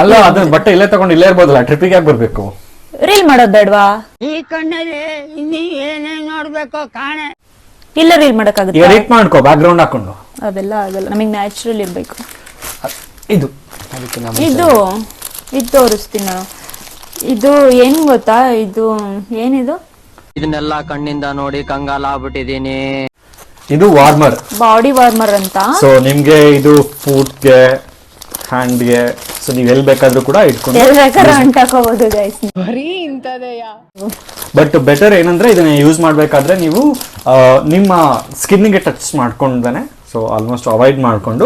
ಅಲ್ಲ, ಅದನ್ನ ಬಟ್ಟೆ ಇಲ್ಲೇ ತಗೊಂಡು ಇಲ್ಲೇ ಇರ್ಬೋದಲ್ಲ, ಟ್ರಿಪ್ಪಿಗೆ ಯಾಕೆ ಬರ್ಬೇಕು? ರೀಲ್ ಮಾಡೋದ್ ಬೇಡವಾ? ಈ ಕಣ್ಣಲ್ಲಿ ಏನೇನ್ ನೋಡ್ಬೇಕು ಕಾಣೆ. ಇಲ್ಲ ರೀಲ್ ಮಾಡಕ್ಕಾಗುತ್ತೆ, ಎಡಿಟ್ ಮಾಡ್ಕೋ ಬ್ಯಾಕ್ ಗ್ರೌಂಡ್ ಹಾಕೊಂಡು. ಅದೆಲ್ಲ ಆಗಲ್ಲ, ನಮಗ್ ನ್ಯಾಚುರಲ್ ಇರ್ಬೇಕು. ಇದು ಇದು ತೋರಿಸ್ತೀನಿ ನಾನು. ಇದು ಏನ್ ಗೊತ್ತಾ, ಇದು ಏನಿದು, ಇದನ್ನೆಲ್ಲ ಕಣ್ಣಿಂದ ನೋಡಿ ಕಂಗಾಲ ಆಗ್ಬಿಟ್ಟಿದೀನಿ. ಇದು ವಾರ್ಮರ್, ಬಾಡಿ ವಾರ್ಮರ್ ಅಂತ. ಸೊ ನಿಮ್ಗೆ ಇದು ಫುಟ್ಗೆ, ಹ್ಯಾಂಡ್ಗೆ, ಸೊ ನೀವ್ ಎಲ್ ಬೇಕಾದ್ರೂ ಕೂಡ ಇಟ್ಕೊಂಡು ಅಂಟಾಕೋಬಹುದು ಗೈಸ್. ಬಟ್ ಬೆಟರ್ ಏನಂದ್ರೆ ಇದನ್ನ ಯೂಸ್ ಮಾಡ್ಬೇಕಾದ್ರೆ ನೀವು ನಿಮ್ಮ ಸ್ಕಿನ್ಗೆ ಟಚ್ ಮಾಡ್ಕೊಂಡೇನೆ, ಸೊ ಆಲ್ಮೋಸ್ಟ್ ಅವಾಯ್ಡ್ ಮಾಡ್ಕೊಂಡು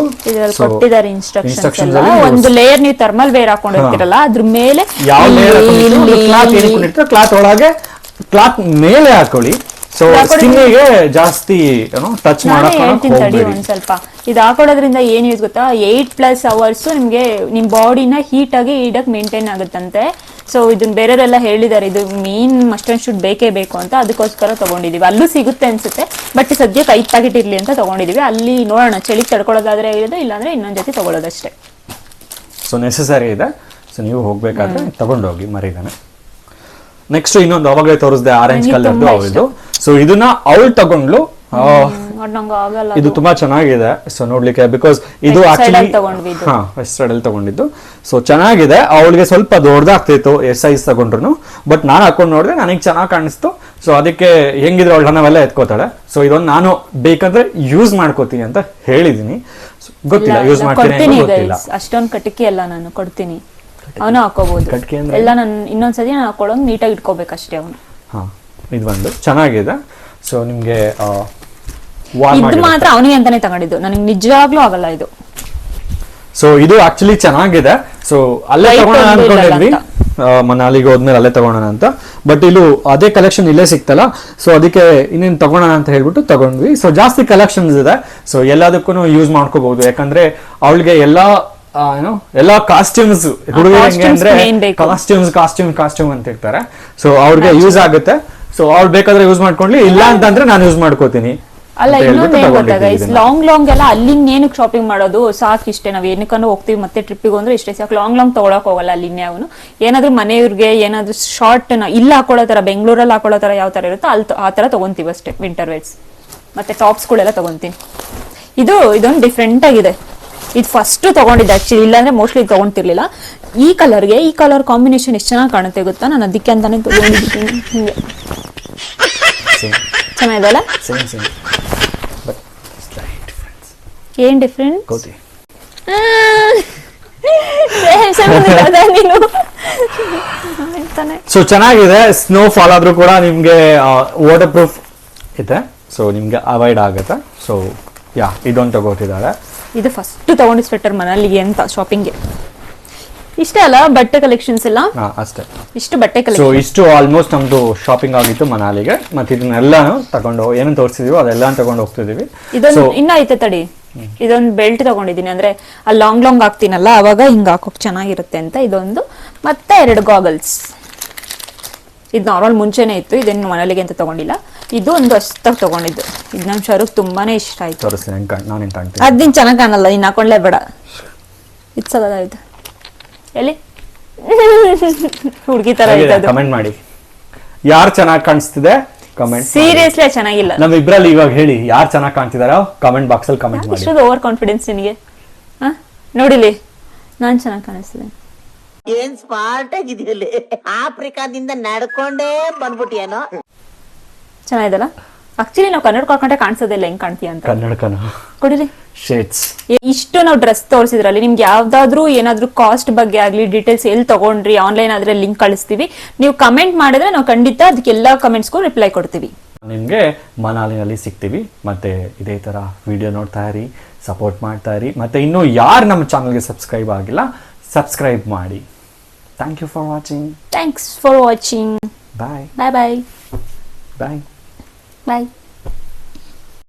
ಕೊಟ್ಟಿದ್ದಾರೆ ಇನ್ಸ್ಟ್ರಕ್ಷನ್ಸ್. ಒಂದು ಲೇಯರ್ ನೀವು ಥರ್ಮಲ್ ವೇರ್ ಹಾಕೊಂಡಿರ್ತೀರಲ್ಲ, ಅದ್ರ ಮೇಲೆ ಯಾವ ಲೇಯರ್ ಕ್ಲಾತ್ ಒಳಗೆ ಕ್ಲಾತ್ ಮೇಲೆ ಹಾಕೊಳ್ಳಿ. ಸೊ ಸ್ಕಿನ್ನಿಗೆ ಜಾಸ್ತಿ ಟಚ್ ಹೇಳ್ತೀನಿ ಒಂದ್ ಸ್ವಲ್ಪ. ಇದು ಹಾಕೊಳ್ಳೋದ್ರಿಂದ ಏನ್ ಯೂಸ್ ಗೊತ್ತಾ, 8+ hours ನಿಮ್ಗೆ ನಿಮ್ ಬಾಡಿನ ಹೀಟ್ ಆಗಿ ಇಡಕ್ ಮೇಂಟೈನ್ ಆಗುತ್ತಂತೆ. ಸೊ ಇದನ್ನ ಬೇರೆಯವರೆಲ್ಲ ಹೇಳಿದ್ದಾರೆ ಇದು ಮೇನ್ ಮಸ್ಟ್ ಅಂಡ್ ಶುಡ್ ಬೇಕೇ ಬೇಕು ಅಂತ, ಅದಕ್ಕೋಸ್ಕರ ತಗೊಂಡಿದೀವಿ. ಅಲ್ಲೂ ಸಿಗುತ್ತೆ ಅನ್ಸುತ್ತೆ, ಬಟ್ ಸದ್ಯಕ್ಕೆ 5 ಪ್ಯಾಕೆಟ್ ಇರ್ಲಿ ಅಂತ ತಗೊಂಡಿದೀವಿ. ಅಲ್ಲಿ ನೋಡೋಣ, ಚಳಿ ತಡ್ಕೊಳ್ಳೋದಾದ್ರೆ ಇರೋದು, ಇಲ್ಲಾಂದ್ರೆ ಇನ್ನೊಂದ್ ಜೊತೆ ತಗೊಳ್ಳೋದಷ್ಟೇ. ಸೊ ನೆಸೆಸರಿ ಇದೆ, ಸೊ ನೀವು ಹೋಗ್ಬೇಕಾದ್ರೆ ತಗೊಂಡೋಗಿ ಮರಿದಾನೆ. ನೆಕ್ಸ್ಟ್ ಇನ್ನೊಂದು ಅವಾಗಲೇ ತೋರಿಸ್ದೆ ಆರೆಂಜ್ ಕಲರ್ದು ಅವಳದು. ಸೊ ಇದನ್ನ ಅವಳು ತಗೊಂಡ್ಲು. ನಂಗೆ ಆಗಲ್ಲ, ಇದು ತುಂಬಾ ಚೆನ್ನಾಗಿದೆ. ಸೊ ನೋಡ್ಲಿಕ್ಕೆ ಬಿಕಾಸ್ ಇದು West side ಆಕ್ಚುಲಿ ಅಲ್ಲಿ ತಗೊಂಡ್ವಿ ಇದು. ವೆಸ್ಟ್ ಸೈಡ್ ಅಲ್ಲಿ ತಗೊಂಡಿದ್ದು. ಸೊ ಚೆನ್ನಾಗಿದೆ. ಅವಳಿಗೆ ಸ್ವಲ್ಪ ದೊಡ್ಡದಾಗ್ತಿತ್ತು ಎಸ್ ಸೈಜ್ ತಗೊಂಡ್ರು, ಬಟ್ ನಾನು ಹಾಕೊಂಡು ನೋಡಿದ್ರೆ ನನಗೆ ಚೆನ್ನಾಗಿ ಕಾಣಿಸ್ತು. ಸೊ ಅದಕ್ಕೆ ಹೆಂಗಿದ್ರೆ ಅವಳ ನಾವೆಲ್ಲ ಎತ್ಕೋತಾಳೆ. ಸೊ ಇದೊಂದು ನಾನು ಬೇಕಂದ್ರೆ ಯೂಸ್ ಮಾಡ್ಕೋತೀನಿ ಅಂತ ಹೇಳಿದೀನಿ. ಗೊತ್ತಿಲ್ಲ ಯೂಸ್ ಮಾಡ್ತೀನಿ ಅಂತ ಗೊತ್ತಿಲ್ಲ. ಅಷ್ಟೊಂದು ಕಟಿಕೆ ಎಲ್ಲ ನಾನು ಕೊಡ್ತೀನಿ, ಅವನು ಹಾಕೋಬಹುದು. ಕಟ್ಕೆ ಅಂದ್ರೆ? ಎಲ್ಲ ನಾನು ಇನ್ನೊಂದ್ಸತಿ ನಾನು ಹಾಕೊಳ್ಳೋದು ನೀಟಾಗಿ ಇಟ್ಕೋಬೇಕಷ್ಟೇ ಅವನು. ಹಾ, ಇದು ಒಂದು ಚೆನ್ನಾಗಿದೆ. ಸೊ ನಿಮ್ಗೆ ಇದು ಮಾತ್ರ ಅವನಿಗೆ ಅಂತಾನೆ ತಗೊಂಡಿದ್ದು, ನನಗೆ ನಿಜವಾಗ್ಲೂ ಆಗಲ್ಲ ಇದು. ಸೊ ಇದು ಆಕ್ಚುಲಿ ಚೆನ್ನಾಗಿದೆ. ಸೊ ಅಲ್ಲೇ White ತಗೋಣ ಒಂದು ಇಲ್ಲ ಅನ್ಕೊಂಡಿದ್ವಿ, ಮನಾಲಿಗೆ ಹೋದ್ಮೇಲೆ ಅಲ್ಲೇ ತಗೋಣ ಅಂತ. ಬಟ್ ಇಲ್ಲೂ ಅದೇ ಕಲೆಕ್ಷನ್ ಇಲ್ಲೇ ಸಿಕ್ತಲ್ಲ, ಸೊ ಅದಕ್ಕೆ ಇನ್ನೇನು ತಗೋಣ ಅಂತ ಹೇಳ್ಬಿಟ್ಟು ತಗೊಂಡ್ವಿ. ಸೊ ಜಾಸ್ತಿ ಕಲೆಕ್ಷನ್ಸ್ ಇದೆ. ಸೊ ಎಲ್ಲದಕ್ಕೂ ಯೂಸ್ ಮಾಡ್ಕೋಬಹುದು. ಯಾಕಂದ್ರೆ ಅವಳಿಗೆ ಎಲ್ಲಾ ಕಾಸ್ಟ್ಯೂಮ್ಸ್, ಹುಡುಗರಿಗೆ ಅಂದ್ರೆ ಕಾಸ್ಟ್ಯೂಮ್ ಅಂತ ಇರ್ತಾರೆ. ಸೊ ಅವ್ರಿಗೆ ಯೂಸ್ ಆಗುತ್ತೆ. ಸೊ ಅವ್ಳು ಬೇಕಾದ್ರೆ ಯೂಸ್ ಮಾಡ್ಕೊಂಡ್ಲಿ, ಇಲ್ಲ ಅಂತಂದ್ರೆ ನಾನು ಯೂಸ್ ಮಾಡ್ಕೋತೀನಿ. ಅಲ್ಲ ಇನ್ನೊಂದು ಏನ್ ಗೊತ್ತಾ ಗೈಸ್, ಲಾಂಗ್ ಎಲ್ಲ ಅಲ್ಲಿ ಏನಕ್ಕೆ ಶಾಪಿಂಗ್ ಮಾಡೋದು, ಸಾಕು ಇಷ್ಟೇ. ನಾವ್ ಏನಕ್ಕೂ ಹೋಗ್ತೀವಿ ಮತ್ತೆ ಟ್ರಿಪ್ಪಿಗೆ ಅಂದ್ರೆ ಇಷ್ಟೇ ಸಾಕು. ಲಾಂಗ್ ತಗೊಳಕ್ ಹೋಗಲ್ಲ ಅಲ್ಲಿ ಇನ್ಯಾವನು. ಏನಾದ್ರು ಮನೆಯವ್ರಿಗೆ ಏನಾದ್ರು ಶಾರ್ಟ್ ಇಲ್ಲಿ ಹಾಕೊಳ್ಳೋ ತರ, ಬೆಂಗಳೂರಲ್ಲಿ ಹಾಕೊಳ್ಳೋ ತರ ಯಾವ ತರ ಇರುತ್ತೋ ಅಲ್ಲಿ ಆ ತರ ತಗೊಂತೀವಿ ಅಷ್ಟೇ. ವಿಂಟರ್ ವೇರ್ಸ್ ಮತ್ತೆ ಟಾಪ್ಸ್ಗಳೆಲ್ಲ ತಗೊಂತೀನಿ. ಇದೊಂದು ಡಿಫ್ರೆಂಟ್ ಆಗಿದೆ. ಇದು ಫಸ್ಟ್ ತಗೊಂಡಿದ್ದೆ ಆಕ್ಚುಲಿ, ಇಲ್ಲಾಂದ್ರೆ ಮೋಸ್ಟ್ಲಿ ತಗೊಂತಿರ್ಲಿಲ್ಲ. ಈ ಕಲರ್ ಕಾಂಬಿನೇಷನ್ ಎಷ್ಟು ಚೆನ್ನಾಗಿ ಕಾಣುತ್ತೆ ಗೊತ್ತಾ, ನಾನು ಅದಕ್ಕೆ ಅಂತಾನೆ ತಗೊಂಡಿದ್ದೀನಿ. ಹಿಂಗೆ ಚೆನ್ನಾಗಿದಲ್ಲ? ಏನ್ ಡಿಫ್ರೆನ್ಸ್? ಸೊ ಚೆನ್ನಾಗಿದೆ. ಸ್ನೋ ಫಾಲ್ ಆದ್ರೂ ಕೂಡ ನಿಮ್ಗೆ ವಾಟರ್ ಪ್ರೂಫ್ ಇದೆ. ಸೊ ನಿಮ್ಗೆ ಅವಾಯ್ಡ್ ಆಗುತ್ತೆ. ಸೊ ಇದೊಂದು ತಗೋತಿದ್ದಾರೆ. ಇದು ಫಸ್ಟ್ ತಗೊಂಡಿ ಸ್ವೆಟರ್ ಮನಾಲಿಗೆ ಅಂತ ಶಾಪಿಂಗ್ಗೆ. ಇಷ್ಟೇ ಅಲ್ಲ ಬಟ್ಟೆ ಕಲೆಕ್ಷನ್ಸ್ ಎಲ್ಲ ಅಷ್ಟೇ. ಇಷ್ಟು ಬಟ್ಟೆ ಸೊ ಕಲೆಕ್ಷನ್, ಇಷ್ಟು ಆಲ್ಮೋಸ್ಟ್ ನಮ್ದು ಶಾಪಿಂಗ್ ಆಗಿತ್ತು ಮನಾಲಿಗೆ. ಮತ್ತೆ ಇದನ್ನೆಲ್ಲಾನು ತಗೊಂಡು ಏನೇನು ತೋರಿಸಿದೀವೋ ಅದೆಲ್ಲ ತಗೊಂಡು ಹೋಗ್ತಿದೀವಿ. ಇದೊಂದು ಇನ್ನ ಐತೆ ತಡಿ. ಇದೊಂದು ಬೆಲ್ಟ್ ತಗೊಂಡಿದ್ದೀನಿ, ಅಂದ್ರೆ ಆ ಲಾಂಗ್ ಹಾಕ್ತೀನಲ್ಲ ಅವಾಗ ಹಿಂಗ ಹಾಕೋಕ್ ಚೆನ್ನಾಗಿರುತ್ತೆ ಅಂತ. ಇದೊಂದು ಮತ್ತೆ 2 ಗಾಗಲ್ಸ್. ಇದು ನಾರ್ಮಲ್ ಮುಂಚೆನೆ ಇತ್ತು, ಇದೇನು ಮನಾಲಿಗೆ ಅಂತ ತಗೊಂಡಿಲ್ಲ. ಇದು ಒಂದು ಅಷ್ಟಾಗಿ ತಗೊಂಡಿದ್ದು. ಇದು ನಮ್ ಶರುಕ್ ತುಂಬಾನೇ ಇಷ್ಟ ಆಯ್ತು. ತೋರಿಸ್ತೀನಿ, ನಾನು ಕಾಣ್ತೀನಿ. ಅದ್ ನೀನ್ ಚೆನ್ನಾಗ್ ಕಾಣಲ್ಲ, ನೀನ್ ಹಾಕೊಂಡ್ಲೇ ಬೇಡ. ಇದು ಎಲ್ಲಿ ಹುಡುಗಿ ತರ ಇದೆ. ಕಮೆಂಟ್ ಮಾಡಿ ಯಾರು ಚೆನ್ನಾಗಿ ಕಾಣಿಸ್ತಿದೆ. ಕಮೆಂಟ್ ಸೀರಿಯಸ್ಲಿ ಚೆನ್ನಾಗಿಲ್ಲ. ನಮ್ ಇಬ್ರಲ್ಲಿ ಇವಾಗ ಹೇಳಿ ಯಾರು ಚೆನ್ನಾಗಿ ಕಾಣ್ತಿದಾರ ಕಮೆಂಟ್ ಬಾಕ್ಸ್ ಅಲ್ಲಿ ಕಮೆಂಟ್ ಮಾಡಿ. ಇಷ್ಟೊಂದು ಓವರ್ ಕಾನ್ಫಿಡೆನ್ಸ್ ನಿನಗೆ? ನೋಡಿಲಿ, ನಾನ್ ಚೆನ್ನಾಗಿ ಕಾಣಿಸ್ತಿದೆ. ಏನ್ ಸ್ಮಾರ್ಟ್ ಆಗಿದೆಯಲ್ಲಿ, ಆಫ್ರಿಕಾದಿಂದ ನಡ್ಕೊಂಡೇ ಬಂದ್ಬಿಟ್ಟಿಯೇನೋ. ಚೆನ್ನಾಗಿದಲ್ಲ? ಆಕ್ಚುಲಿ ನಾವು ಕನ್ನಡ ಹಾಕೊಂಡ್ರೆ ಕಾಣಿಸೋದಿಲ್ಲ, ಹೆಂಗ್ ಕಾಣ್ತೀಯ ಅಂತ. ಕನ್ನಡಕನ ಕೊಡಿರಿ. ಶೇಡ್ಸ್ ಇಷ್ಟು ನಾವು ಡ್ರೆಸ್ ತೋರಿಸಿದ್ರಲ್ಲಿ ನಿಮ್ಗೆ ಯಾವ್ದಾದ್ರು ಏನಾದ್ರು ಕಾಸ್ಟ್ ಬಗ್ಗೆ ಆಗ್ಲಿ ಡೀಟೇಲ್ಸ್ ಎಲ್ಲಿ ತಗೊಂಡ್ರಿ ಆನ್ಲೈನ್ ಆದ್ರೆ ಲಿಂಕ್ ಕಳಿಸ್ತೀವಿ. ನೀವು ಕಮೆಂಟ್ ಮಾಡಿದ್ರೆ ನಾವು ಖಂಡಿತ ಅದಕ್ಕೆಲ್ಲ ಕಮೆಂಟ್ಸ್ಗೂ ರಿಪ್ಲೈ ಕೊಡ್ತೀವಿ. ನಿಮ್ಗೆ ಮನಾಲಿನಲ್ಲಿ ಸಿಗ್ತೀವಿ. ಮತ್ತೆ ಇದೇ ತರ ವಿಡಿಯೋ ನೋಡ್ತಾ ಇರಿ, ಸಪೋರ್ಟ್ ಮಾಡ್ತಾ ಇರಿ. ಮತ್ತೆ ಇನ್ನು ಯಾರು ನಮ್ಮ ಚಾನಲ್ಗೆ ಸಬ್ಸ್ಕ್ರೈಬ್ ಆಗಿಲ್ಲ, ಸಬ್ಸ್ಕ್ರೈಬ್ ಮಾಡಿ. Thank you for watching. Thanks for watching. Bye bye bye bye bye.